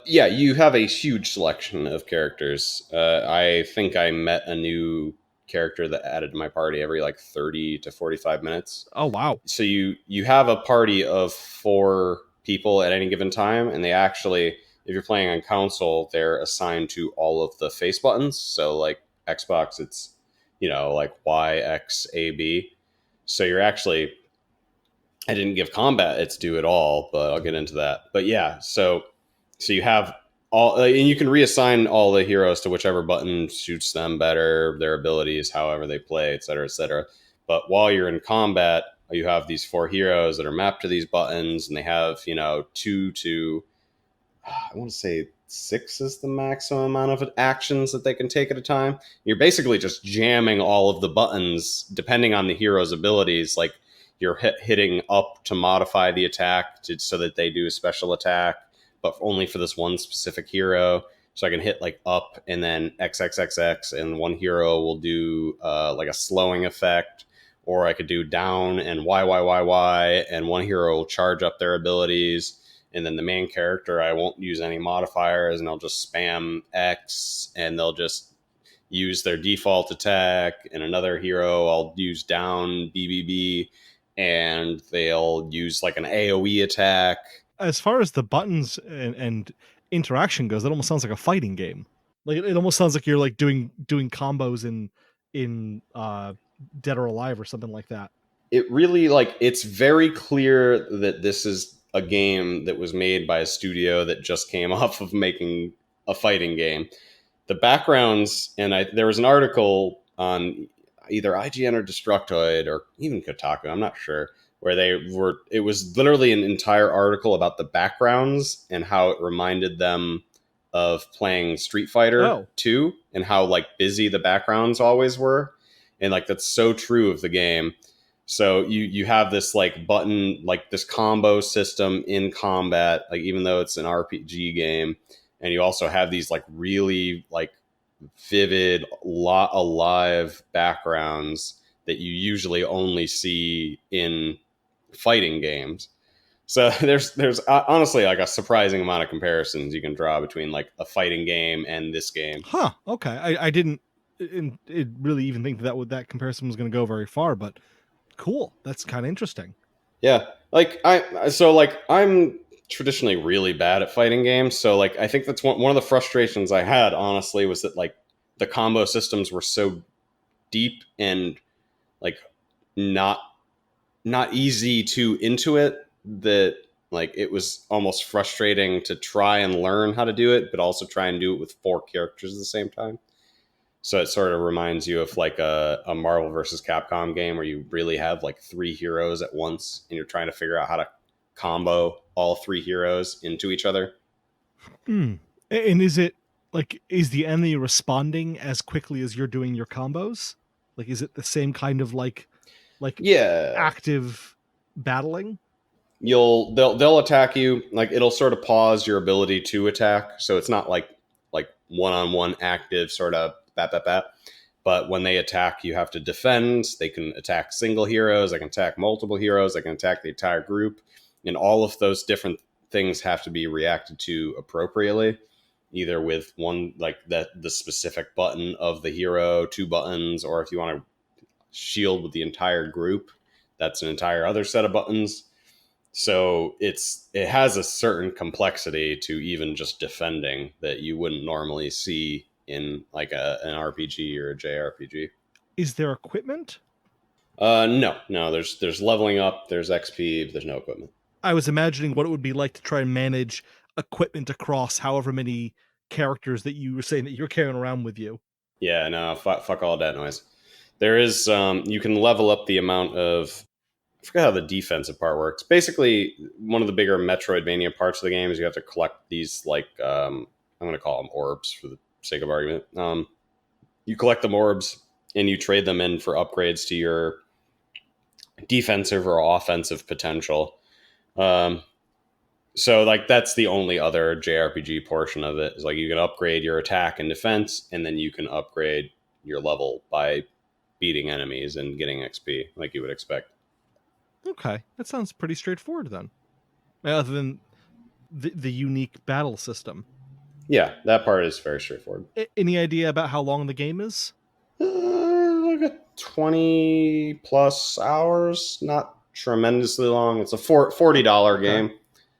Yeah, you have a huge selection of characters. I think I met a new character that added to my party every like 30 to 45 minutes. Oh wow. So you have a party of 4 people at any given time, and they actually, if you're playing on console, they're assigned to all of the face buttons. So like Xbox, it's like Y, X, A, B. So you're actually, I didn't give combat its due at all, but I'll get into that. But yeah, so you have all, and you can reassign all the heroes to whichever button suits them better, their abilities, however they play, et cetera, et cetera. But while you're in combat, you have these 4 heroes that are mapped to these buttons, and they have 2 to, I want to say 6 is the maximum amount of actions that they can take at a time. You're basically just jamming all of the buttons depending on the hero's abilities. Like you're hitting up to modify the attack so that they do a special attack, but only for this one specific hero. So I can hit like up and then XXXX, and one hero will do like a slowing effect, or I could do down and YYYY, and one hero will charge up their abilities. And then the main character, I won't use any modifiers, and I'll just spam X, and they'll just use their default attack. And another hero, I'll use down BBB, and they'll use like an AoE attack. As far as the buttons and interaction goes, that almost sounds like a fighting game. Like it almost sounds like you're like doing combos in Dead or Alive or something like that. It really, like, it's very clear that this is a game that was made by a studio that just came off of making a fighting game. The backgrounds, and there was an article on either IGN or Destructoid or even Kotaku, I'm not sure, where it was literally an entire article about the backgrounds and how it reminded them of playing Street Fighter 2 and how like busy the backgrounds always were. And like that's so true of the game. So you have this like button, like this combo system in combat, like even though it's an RPG game, and you also have these like really like vivid, lot alive backgrounds that you usually only see in fighting games. So there's honestly like a surprising amount of comparisons you can draw between like a fighting game and this game. Huh. Okay. I didn't really even think that comparison was going to go very far, but cool. That's kind of interesting. Yeah, I'm traditionally really bad at fighting games, so like I think that's one of the frustrations I had honestly was that like the combo systems were so deep and like not not easy to intuit that like it was almost frustrating to try and learn how to do it, but also try and do it with four characters at the same time. So it sort of reminds you of like a Marvel versus Capcom game where you really have like three heroes at once and you're trying to figure out how to combo all three heroes into each other. Hmm. And is it like, is the enemy responding as quickly as you're doing your combos? Like, is it the same kind of like Yeah, active battling? they'll attack you. Like it'll sort of pause your ability to attack, so it's not like one on one active sort of bat bat bat. But when they attack, you have to defend. They can attack single heroes. They can attack multiple heroes. They can attack the entire group, and all of those different things have to be reacted to appropriately, either with one like the specific button of the hero, two buttons, or if you want to shield with the entire group, that's an entire other set of buttons. So it has a certain complexity to even just defending that you wouldn't normally see in like an RPG or a JRPG. Is there equipment? No. There's leveling up. There's XP. But there's no equipment. I was imagining what it would be like to try and manage equipment across however many characters that you were saying that you're carrying around with you. Yeah, no, fuck all that noise. There is you can level up the amount of. I forgot how the defensive part works. Basically, one of the bigger Metroidvania parts of the game is you have to collect these like I'm going to call them orbs for the sake of argument. You collect them orbs and you trade them in for upgrades to your defensive or offensive potential. Um, so like that's the only other JRPG portion of it is like you can upgrade your attack and defense, and then you can upgrade your level by beating enemies and getting XP like you would expect. Okay, that sounds pretty straightforward then. Other than the unique battle system. Yeah, that part is very straightforward. Any idea about how long the game is? Like a 20 plus hours, not tremendously long. It's a $40 Okay, game.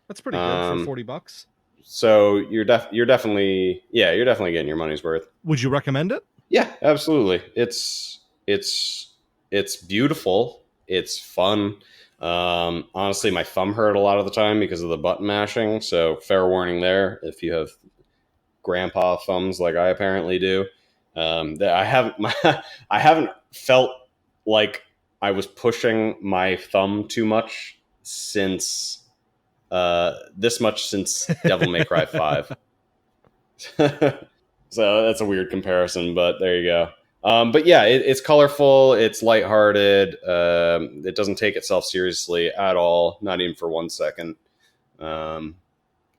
that's pretty good for Um, $40. so you're definitely you're definitely getting your money's worth. Would you recommend it? Yeah, absolutely. It's beautiful. It's fun. Honestly, my thumb hurt a lot of the time because of the button mashing. So fair warning there. If you have grandpa thumbs like I apparently do, that I haven't I haven't felt like I was pushing my thumb too much since this much since Devil May Cry 5. So that's a weird comparison, but there you go. But yeah, it's colorful, it's lighthearted. It doesn't take itself seriously at all, not even for 1 second. Um,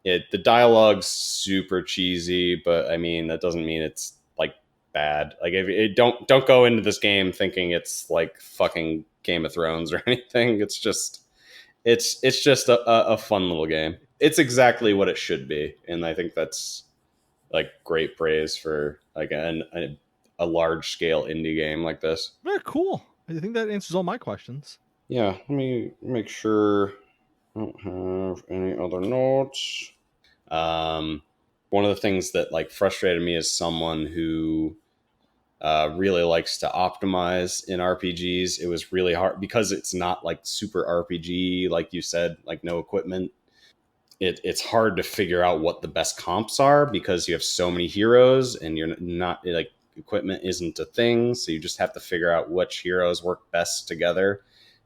the dialogue's super cheesy, but I mean that doesn't mean it's like bad. Like if it, don't go into this game thinking it's like fucking Game of Thrones or anything. It's just a fun little game. It's exactly what it should be, and I think that's like great praise for like a large scale indie game like this. Very cool. I think that answers all my questions. Yeah, let me make sure I don't have any other notes. Um, One of the things that like frustrated me as someone who really likes to optimize in RPGs, it was really hard because it's not like super RPG, like you said, like no equipment. It's hard to figure out what the best comps are because you have so many heroes and you're not like equipment isn't a thing, so you just have to figure out which heroes work best together,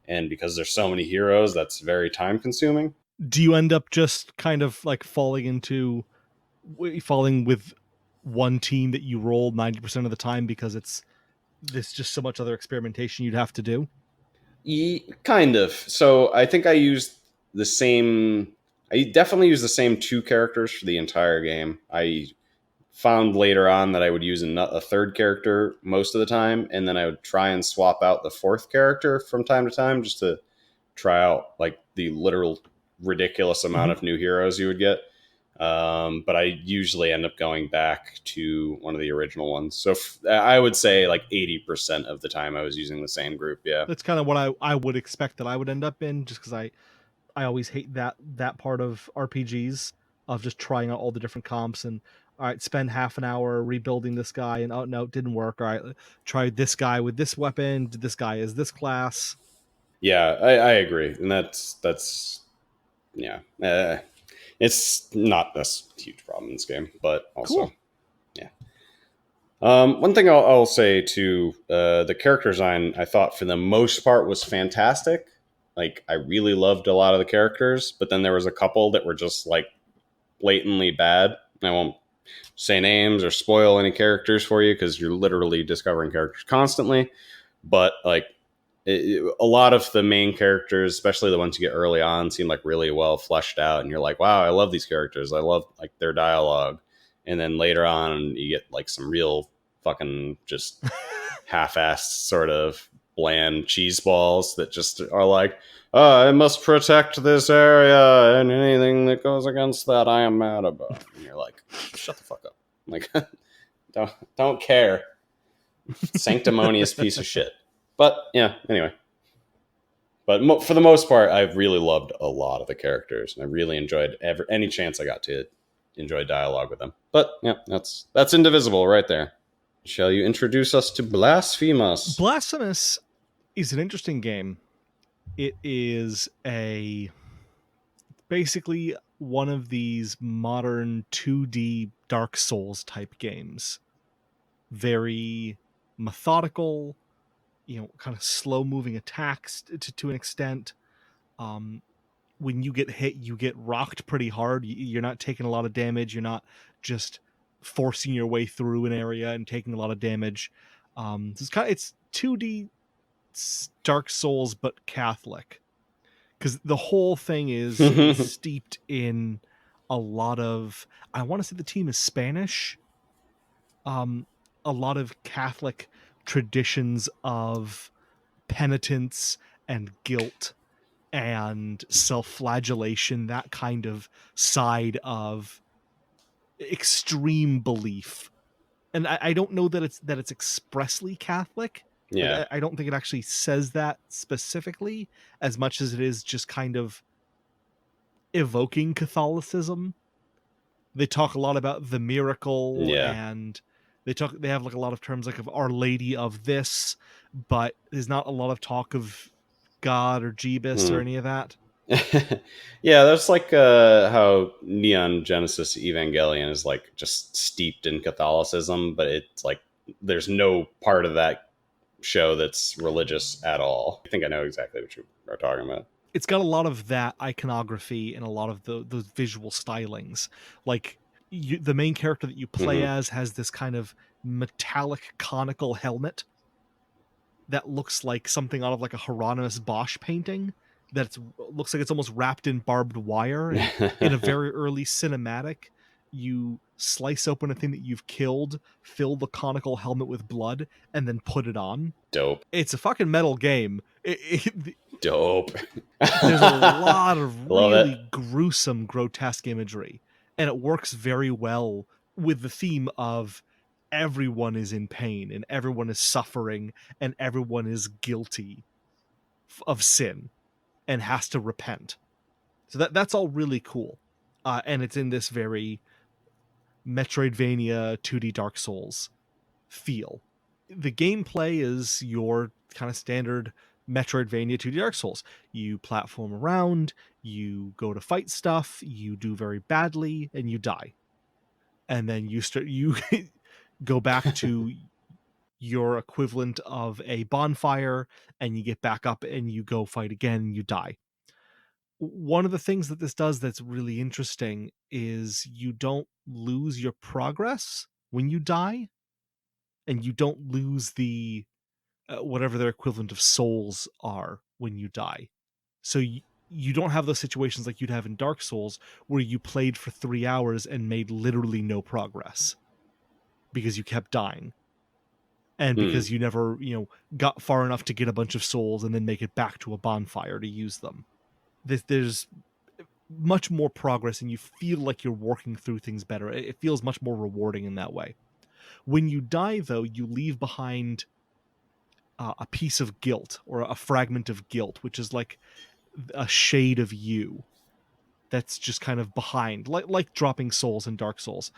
and because there's so many heroes that's very time consuming. Do you end up just kind of like falling with one team that you roll 90% of the time because there's just so much other experimentation you'd have to do? Kind of. So I think the same I definitely use the same two characters for the entire game. I found later on that I would use a third character most of the time, and then I would try and swap out the fourth character from time to time just to try out like the literal ridiculous amount of new heroes you would get. But I usually end up going back to one of the original ones. So I would say like 80% of the time I was using the same group. Yeah. That's kind of what I would expect that I would end up in, just because I always hate that part of RPGs, of just trying out all the different comps and, all right, spend half an hour rebuilding this guy, and oh no, it didn't work. All right, try this guy with this weapon. This guy is this class. Yeah, I agree. And that's, yeah. It's not a huge problem in this game, but also, Cool. yeah. One thing I'll say too, the character design I thought for the most part was fantastic. Like I really loved a lot of the characters, but then there was a couple that were just like blatantly bad. I won't say names or spoil any characters for you because you're literally discovering characters constantly. But like a lot of the main characters, especially the ones you get early on, seem like really well fleshed out, and you're like, wow, I love these characters. I love like their dialogue. And then later on, you get like some real fucking just half-assed sort of bland cheese balls that just are like, oh, I must protect this area, and anything that goes against that, I am mad about. And you're like, shut the fuck up. Like, don't care. Sanctimonious piece of shit. But yeah, anyway. But for the most part, I've really loved a lot of the characters, and I really enjoyed any chance I got to enjoy dialogue with them. But yeah, that's Indivisible right there. Shall you introduce us to Blasphemous? Blasphemous is an interesting game. It is basically one of these modern 2D Dark Souls type games. Very methodical, kind of slow moving attacks to an extent. When you get hit, you get rocked pretty hard. You're not taking a lot of damage. You're not just forcing your way through an area and taking a lot of damage. It's 2D Dark Souls but Catholic, because the whole thing is steeped in a lot of, I want to say the team is Spanish, a lot of Catholic traditions of penitence and guilt and self-flagellation, that kind of side of extreme belief. And I don't know that it's expressly Catholic. Yeah. Like, I don't think it actually says that specifically, as much as it is just kind of evoking Catholicism. They talk a lot about the miracle, Yeah. and they have like a lot of terms like of Our Lady of this, but there's not a lot of talk of God or Jeebus or any of that. Yeah, that's like how Neon Genesis Evangelion is like just steeped in Catholicism, but it's like there's no part of that show that's religious at all. I think I know exactly what you are talking about. It's got a lot of that iconography and a lot of those visual stylings. Like the main character that you play as has this kind of metallic conical helmet that looks like something out of like a Hieronymus Bosch painting. That looks like it's almost wrapped in barbed wire. And in a very early cinematic, you slice open a thing that you've killed, fill the conical helmet with blood, and then put it on. Dope. It's a fucking metal game. Dope. There's a lot of really gruesome, grotesque imagery, and it works very well with the theme of everyone is in pain and everyone is suffering and everyone is guilty of sin and has to repent. So that's all really cool. And it's in this very Metroidvania 2D Dark Souls feel. The gameplay is your kind of standard Metroidvania 2D Dark Souls. You platform around, you go to fight stuff, you do very badly, and you die. And then you go back to your equivalent of a bonfire, and you get back up and you go fight again and you die. One of the things that this does that's really interesting is you don't lose your progress when you die, and you don't lose the whatever their equivalent of souls are when you die. So you don't have those situations like you'd have in Dark Souls where you played for 3 hours and made literally no progress because you kept dying. And because you never, got far enough to get a bunch of souls and then make it back to a bonfire to use them. There's much more progress, and you feel like you're working through things better. It feels much more rewarding in that way. When you die, though, you leave behind a piece of guilt, or a fragment of guilt, which is like a shade of you that's just kind of behind, like dropping souls in Dark Souls.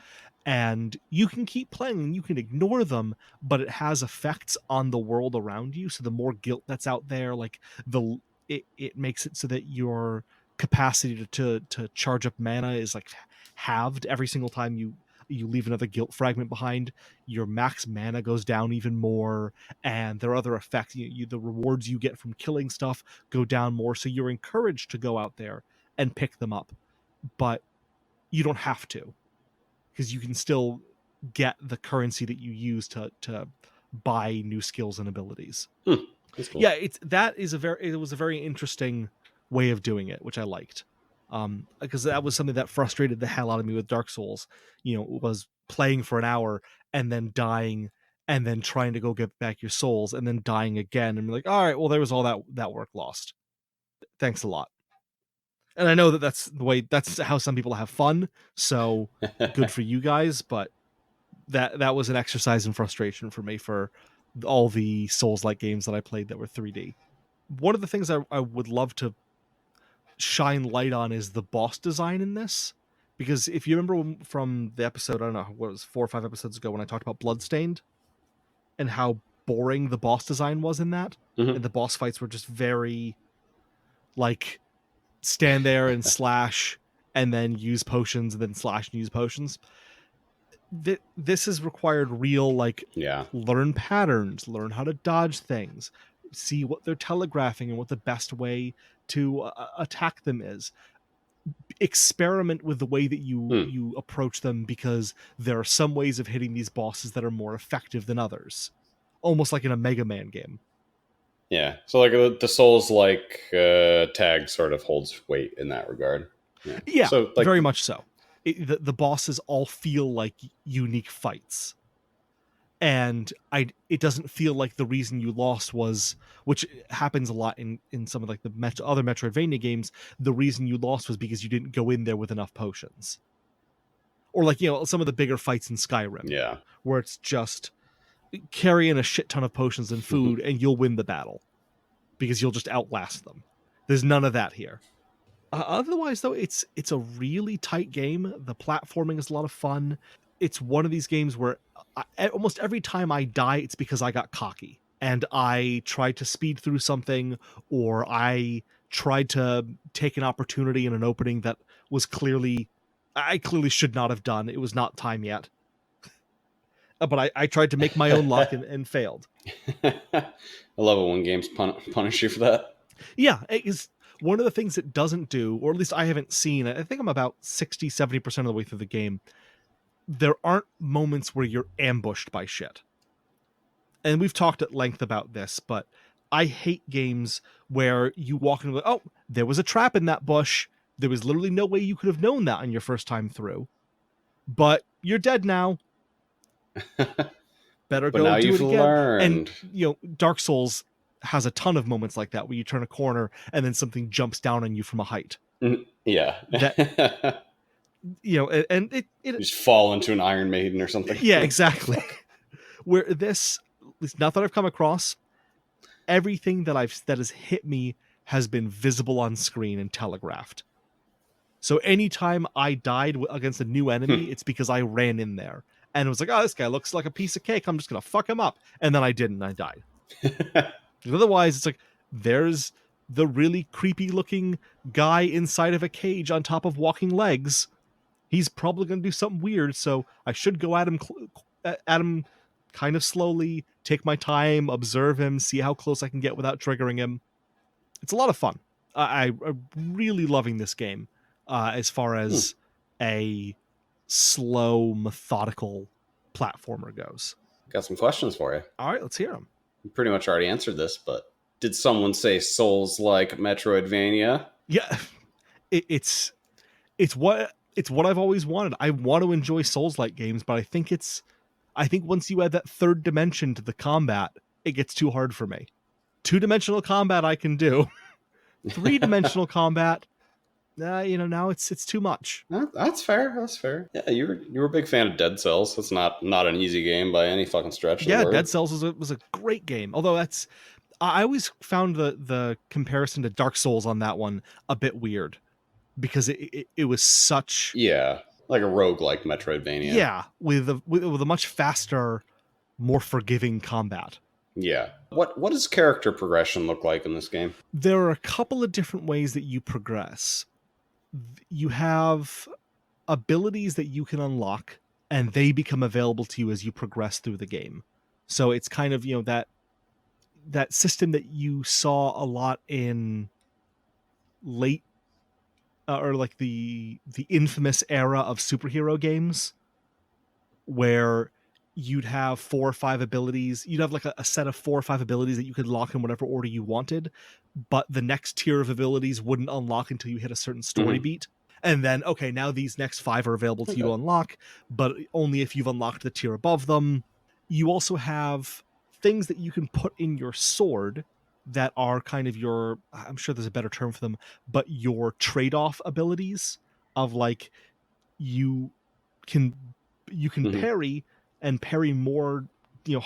And you can keep playing and you can ignore them, but it has effects on the world around you. So the more guilt that's out there, like it makes it so that your capacity to charge up mana is like halved every single time you leave another guilt fragment behind. Your max mana goes down even more, and there are other effects. The rewards you get from killing stuff go down more, so you're encouraged to go out there and pick them up, but you don't have to, because you can still get the currency that you use to buy new skills and abilities. That's cool. Yeah, it was a very interesting way of doing it, which I liked. Because that was something that frustrated the hell out of me with Dark Souls. Was playing for an hour and then dying, and then trying to go get back your souls, and then dying again, and be like, all right, well, there was all that work lost. Thanks a lot. And I know that's how some people have fun, so good for you guys, but that was an exercise in frustration for me for all the Souls-like games that I played that were 3D. One of the things I would love to shine light on is the boss design in this, because if you remember from the episode, I don't know, what it was 4 or 5 episodes ago, when I talked about Bloodstained and how boring the boss design was in that, and the boss fights were just very like stand there and slash and then use potions, and then slash and use potions. This has required real, like, learn patterns, learn how to dodge things, see what they're telegraphing and what the best way to attack them is. Experiment with the way that you approach them, because there are some ways of hitting these bosses that are more effective than others, almost like in a Mega Man game. Yeah, so like the Souls like tag sort of holds weight in that regard. Yeah, so like very much so. The bosses all feel like unique fights, and it doesn't feel like the reason you lost was, which happens a lot in some of like the other Metroidvania games, the reason you lost was because you didn't go in there with enough potions, or like some of the bigger fights in Skyrim, where it's just carry in a shit ton of potions and food and you'll win the battle because you'll just outlast them. There's none of that here. Otherwise, though, it's a really tight game. The platforming is a lot of fun. It's one of these games where almost every time I die, it's because I got cocky and I tried to speed through something, or I tried to take an opportunity in an opening that was I clearly should not have done. It was not time yet. But I tried to make my own luck and failed. I love it when games punish you for that. Yeah, it's one of the things it doesn't do, or at least I haven't seen. I think I'm about 60-70% of the way through the game. There aren't moments where you're ambushed by shit. And we've talked at length about this, but I hate games where you walk in and go, oh, there was a trap in that bush. There was literally no way you could have known that on your first time through. But you're dead now. Better go do it again. Learned. And Dark Souls has a ton of moments like that, where you turn a corner and then something jumps down on you from a height. Yeah. And it you just fall into an Iron Maiden or something. Yeah, exactly. Where this, at least not that I've come across, everything that has hit me has been visible on screen and telegraphed. So anytime I died against a new enemy, it's because I ran in there and it was like, oh, this guy looks like a piece of cake, I'm just gonna fuck him up. And then I didn't, I died. Otherwise, it's like, there's the really creepy looking guy inside of a cage on top of walking legs. He's probably going to do something weird, so I should go at him kind of slowly, take my time, observe him, see how close I can get without triggering him. It's a lot of fun. I'm really loving this game as far as a slow, methodical platformer goes. Got some questions for you. All right, let's hear them. You pretty much already answered this, but did someone say Souls like Metroidvania? Yeah, it's what I've always wanted. I want to enjoy Souls-like games, but I think once you add that third dimension to the combat, it gets too hard for me. 2-dimensional combat I can do. 3-dimensional combat, Now it's too much. That's fair. That's fair. Yeah, you were a big fan of Dead Cells. That's not an easy game by any fucking stretch of the Yeah, word. Dead Cells was a great game. Although I always found the comparison to Dark Souls on that one a bit weird because it was such like a roguelike Metroidvania. With a much faster, more forgiving combat. Yeah. What does character progression look like in this game? There are a couple of different ways that you progress. You have abilities that you can unlock, and they become available to you as you progress through the game. So it's kind of, that system that you saw a lot in late or like the infamous era of superhero games, where you'd have 4 or 5 abilities. You'd have like a set of 4 or 5 abilities that you could lock in whatever order you wanted, but the next tier of abilities wouldn't unlock until you hit a certain story beat. And then, okay, now these next 5 are available to you to unlock, but only if you've unlocked the tier above them. You also have things that you can put in your sword that are kind of your, I'm sure there's a better term for them, but your trade-off abilities of like, you can parry and parry more,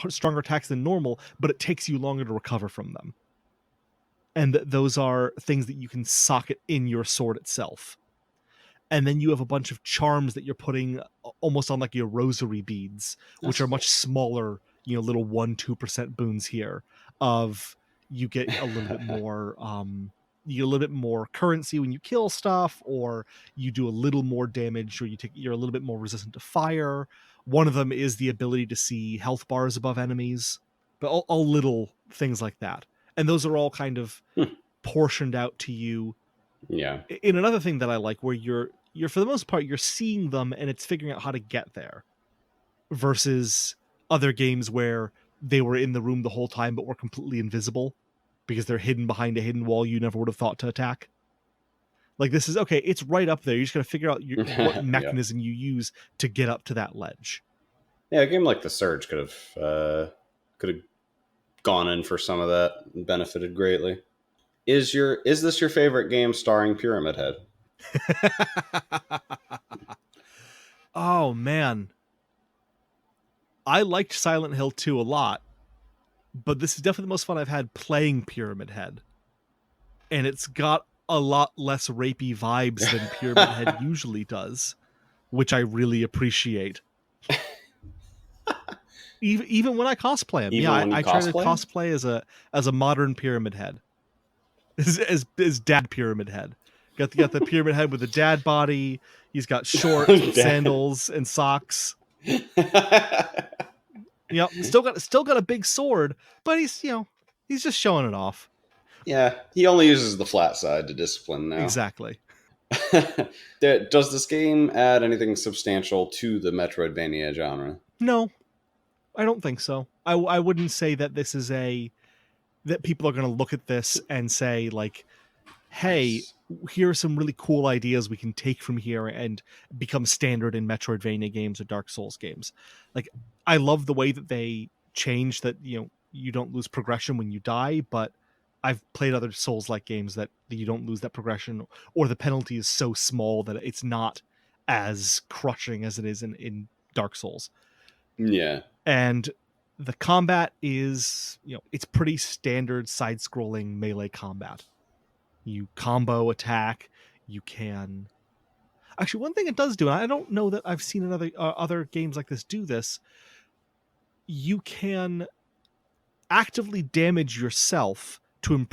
stronger attacks than normal, but it takes you longer to recover from them. And those are things that you can socket in your sword itself. And then you have a bunch of charms that you're putting almost on like your rosary beads, which are much smaller, little 1-2% boons here of you get a little bit more, you get a little bit more currency when you kill stuff, or you do a little more damage, or you're a little bit more resistant to fire. One of them is the ability to see health bars above enemies, but all little things like that. And those are all kind of portioned out to you. Yeah. In another thing that I like, where you're for the most part, you're seeing them and it's figuring out how to get there, versus other games where they were in the room the whole time but were completely invisible because they're hidden behind a hidden wall you never would have thought to attack. Like, this is, okay, it's right up there. You just got to figure out what mechanism you use to get up to that ledge. Yeah, a game like The Surge could have gone in for some of that and benefited greatly. Is this your favorite game starring Pyramid Head? Oh man, I liked Silent Hill 2 a lot, but this is definitely the most fun I've had playing Pyramid Head. And it's got a lot less rapey vibes than Pyramid Head usually does, which I really appreciate. Even when I cosplay him. I try to cosplay as a modern Pyramid Head. As Dad Pyramid Head. Got the Pyramid Head with the dad body. He's got shorts, sandals, and socks. Still got a big sword, but he's just showing it off. Yeah, he only uses the flat side to discipline now. Exactly. Does this game add anything substantial to the Metroidvania genre? No, I don't think so. I wouldn't say that this is that people are going to look at this and say like, hey, here are some really cool ideas we can take from here and become standard in Metroidvania games or Dark Souls games. Like, I love the way that they change that, you don't lose progression when you die, but I've played other Souls-like games that you don't lose that progression, or the penalty is so small that it's not as crushing as it is in Dark Souls. Yeah. And the combat is, it's pretty standard side-scrolling melee combat. You combo attack. You can... Actually, one thing it does do, and I don't know that I've seen other games like this do this, you can actively damage yourself to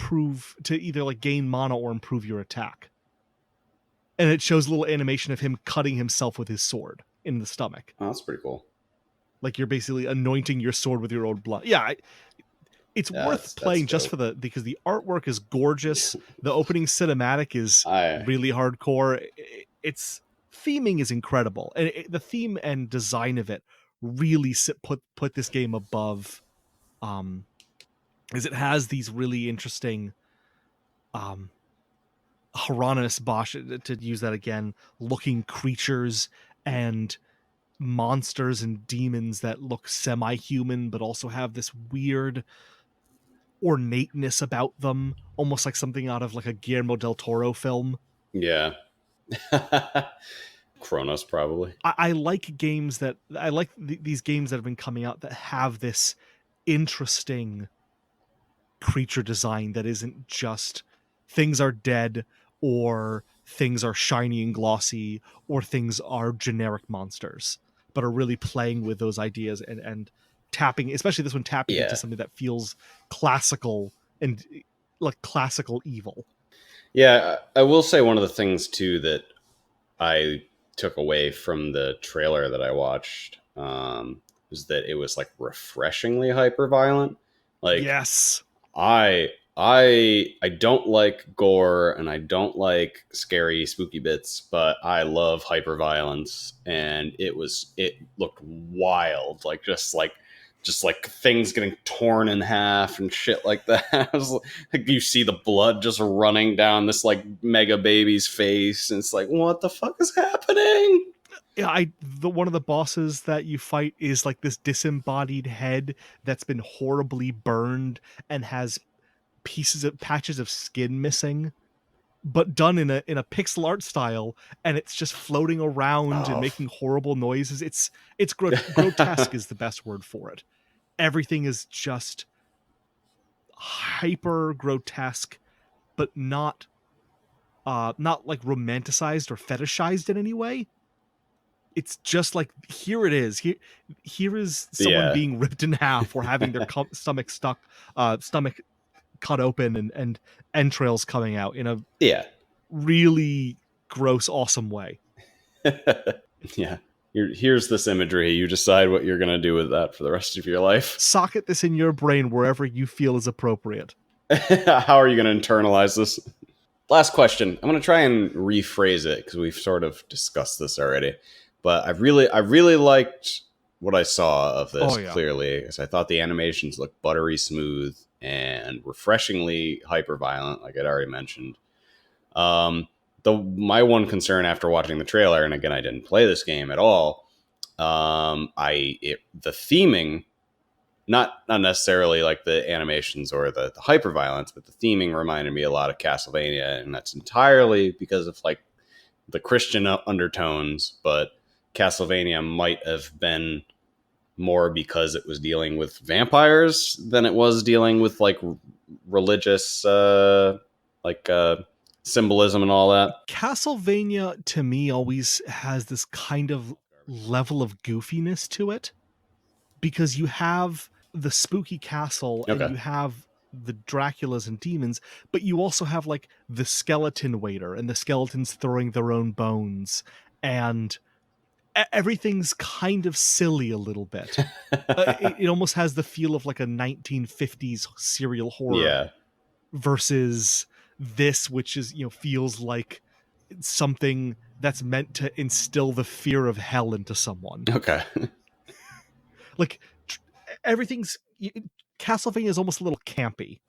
either like gain mana or improve your attack. And it shows a little animation of him cutting himself with his sword in the stomach. Oh, that's pretty cool. Like, you're basically anointing your sword with your own blood. Yeah, it's worth playing just because the artwork is gorgeous. The opening cinematic is really hardcore. Its theming is incredible, and the theme and design of it really put this game above. Is it has these really interesting, Hieronymus Bosch, to use that again, looking creatures and monsters and demons that look semi-human but also have this weird ornateness about them, almost like something out of like a Guillermo del Toro film. Yeah. Chronos, probably. I like games that I like these games that have been coming out that have this interesting creature design that isn't just things are dead or things are shiny and glossy or things are generic monsters, but are really playing with those ideas and tapping, especially this one, tapping into something that feels classical and like classical evil. Yeah, I will say one of the things too that I took away from the trailer that I watched was that it was like refreshingly hyper violent. Like Yes. I don't like gore and I don't like scary spooky bits, but I love hyper violence, and it looked wild, just like things getting torn in half and shit like that. Like you see the blood just running down this like mega baby's face, and it's like, what the fuck is happening? Yeah, one of the bosses that you fight is like this disembodied head that's been horribly burned and has patches of skin missing, but done in a pixel art style, and it's just floating around and making horrible noises. It's grotesque is the best word for it. Everything is just hyper grotesque, but not like romanticized or fetishized in any way. It's just like, here it is. Here is someone being ripped in half or having their stomach cut open and entrails coming out in a really gross, awesome way. Yeah. Here's this imagery. You decide what you're going to do with that for the rest of your life. Socket this in your brain wherever you feel is appropriate. How are you going to internalize this? Last question. I'm going to try and rephrase it because we've sort of discussed this already. But I really liked what I saw of this, clearly, because I thought the animations looked buttery smooth and refreshingly hyper violent, like I'd already mentioned. My one concern after watching the trailer, and again, I didn't play this game at all, the theming, not necessarily like the animations or the hyper violence, but the theming reminded me a lot of Castlevania, and that's entirely because of like the Christian undertones, but Castlevania might have been more because it was dealing with vampires than it was dealing with like religious symbolism and all that. Castlevania to me always has this kind of level of goofiness to it, because you have the spooky castle and you have the Draculas and demons, but you also have like the skeleton waiter and the skeletons throwing their own bones, and everything's kind of silly a little bit. It almost has the feel of like a 1950s serial horror versus this, which is, feels like something that's meant to instill the fear of hell into someone. Like Castlevania is almost a little campy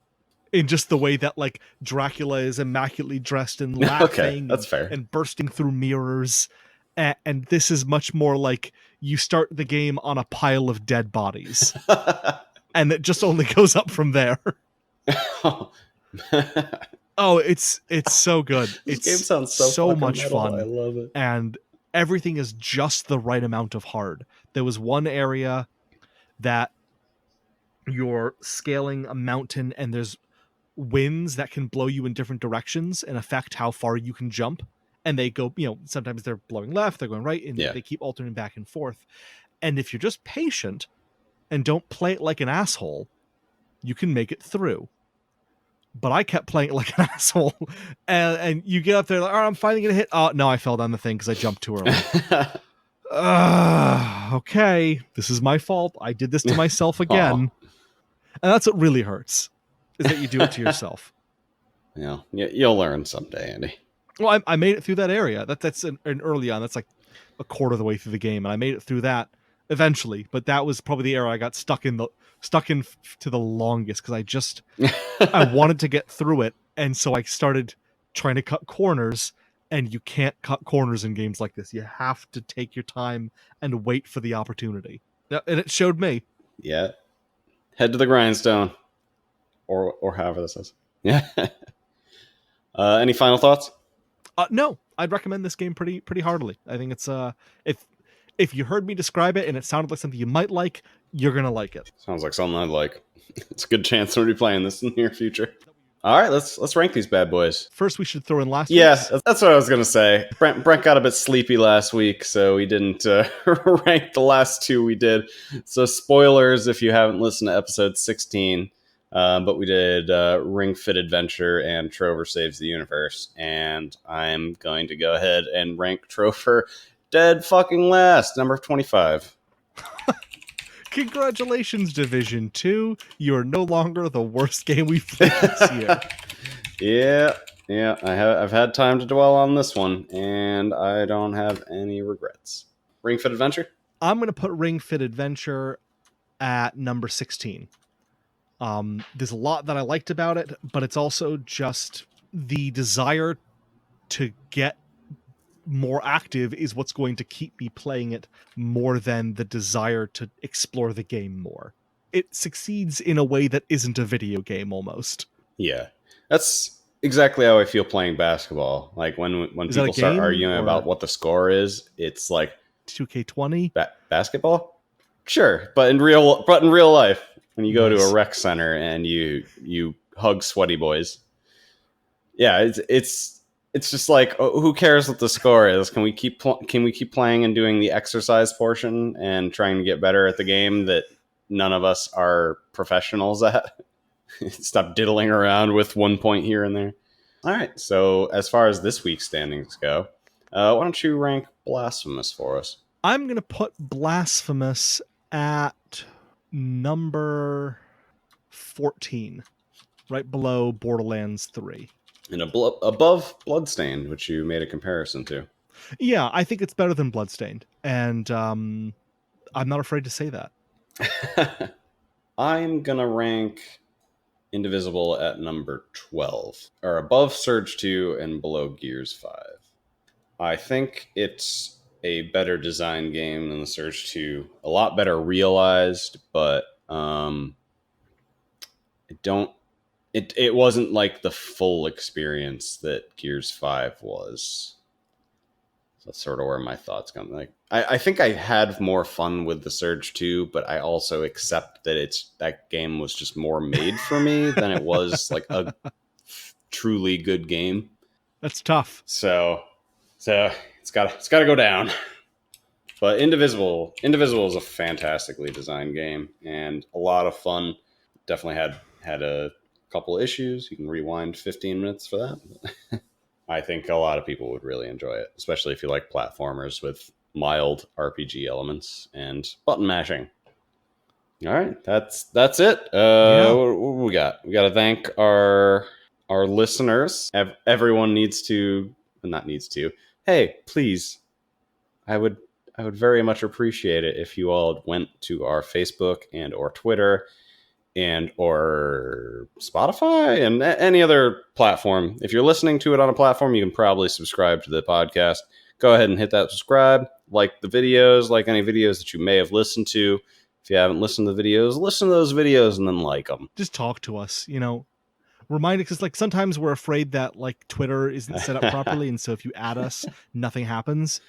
in just the way that like Dracula is immaculately dressed and laughing that's fair. And bursting through mirrors. And this is much more like you start the game on a pile of dead bodies and it just only goes up from there. Oh, it's so good. This game sounds so much metal. fun. I love it. And everything is just the right amount of hard. There was one area that you're scaling a mountain and there's winds that can blow you in different directions and affect how far you can jump. And they go, sometimes they're blowing left, they're going right, and they keep alternating back and forth. And if you're just patient and don't play it like an asshole, you can make it through. But I kept playing it like an asshole, and you get up there like, I'm finally gonna hit. Oh no, I fell down the thing because I jumped too early. Okay, this is my fault. I did this to myself again, and that's what really hurts, is that you do it to yourself. Yeah, you'll learn someday, Andy. Well, I made it through that area. That's an early on. That's like a quarter of the way through the game, and I made it through that eventually. But that was probably the area I got stuck in to the longest, because I wanted to get through it, and so I started trying to cut corners. And you can't cut corners in games like this. You have to take your time and wait for the opportunity. And it showed me. Yeah, head to the grindstone, or however this is. Yeah. Any final thoughts? No, I'd recommend this game pretty heartily. I think it's if you heard me describe it and it sounded like something you might like, you're gonna like it. Sounds like something I'd like. It's a good chance to be playing this in the near future. All right, let's rank these bad boys. First, we should throw in last week's. Yeah, that's what I was gonna say. Brent got a bit sleepy last week, so we didn't rank the last two we did. So spoilers if you haven't listened to episode 16. But we did Ring Fit Adventure and Trover Saves the Universe, and I'm going to go ahead and rank Trover dead fucking last, number 25. Congratulations, Division 2. You're no longer the worst game we've played this year. Yeah, I've had time to dwell on this one, and I don't have any regrets. Ring Fit Adventure? I'm going to put Ring Fit Adventure at number 16. There's a lot that I liked about it, but it's also just the desire to get more active is what's going to keep me playing it more than the desire to explore the game more. It succeeds in a way that isn't a video game almost. Yeah, that's exactly how I feel playing basketball. Like when people start arguing about what the score is, it's like 2K20 basketball. Sure, but in real life, when you go to a rec center and you hug sweaty boys, yeah, it's just like, who cares what the score is? Can we keep playing and doing the exercise portion and trying to get better at the game that none of us are professionals at? Stop diddling around with 1 point here and there. All right, so as far as this week's standings go, why don't you rank Blasphemous for us? I'm going to put Blasphemous at number 14, right below Borderlands 3. And above Bloodstained, which you made a comparison to. Yeah, I think it's better than Bloodstained, and I'm not afraid to say that. I'm going to rank Indivisible at number 12, or above Surge 2 and below Gears 5. I think it's a better designed game than the Surge 2, a lot better realized, but it wasn't like the full experience that Gears 5 was. So that's sort of where my thoughts come. Like, I think I had more fun with the Surge 2, but I also accept that that game was just more made for me than it was like a truly good game. That's tough. So it's got to go down. But Indivisible is a fantastically designed game and a lot of fun. Definitely had a couple issues. You can rewind 15 minutes for that. I think a lot of people would really enjoy it, especially if you like platformers with mild RPG elements and button mashing. All right, that's it. What we got? We got to thank our listeners. Everyone needs to, not needs to. Hey, please, I would very much appreciate it if you all went to our Facebook and or Twitter and or Spotify and any other platform. If you're listening to it on a platform, you can probably subscribe to the podcast. Go ahead and hit that subscribe. Like the videos, like any videos that you may have listened to. If you haven't listened to the videos, listen to those videos and then like them. Just talk to us, Remind us, because like sometimes we're afraid that like Twitter isn't set up properly, and so if you add us, nothing happens.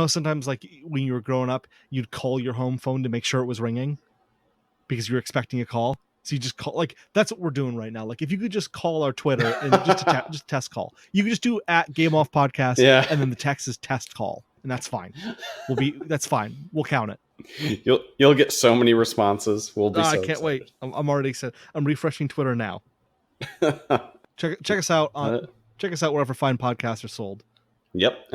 Sometimes like when you were growing up, you'd call your home phone to make sure it was ringing because you're expecting a call. So you just call, like, that's what we're doing right now. Like, if you could just call our Twitter and just test call. You could just do @GameOffPodcast, and then the text is test call, and that's fine. That's fine. We'll count it. You'll get so many responses. We'll be. I can't wait. I'm already excited. I'm refreshing Twitter now. check us out on check us out wherever fine podcasts are sold. Yep.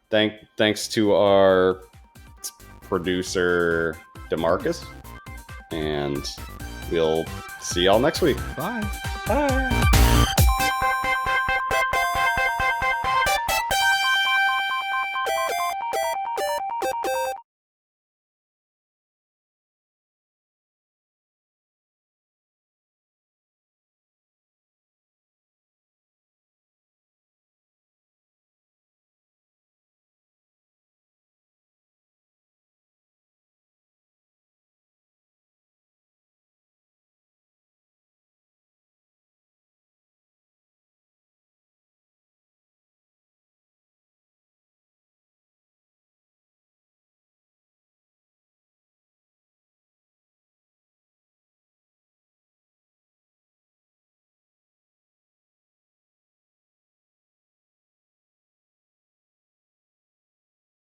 Thanks to our producer DeMarcus. And we'll see y'all next week. Bye. Bye.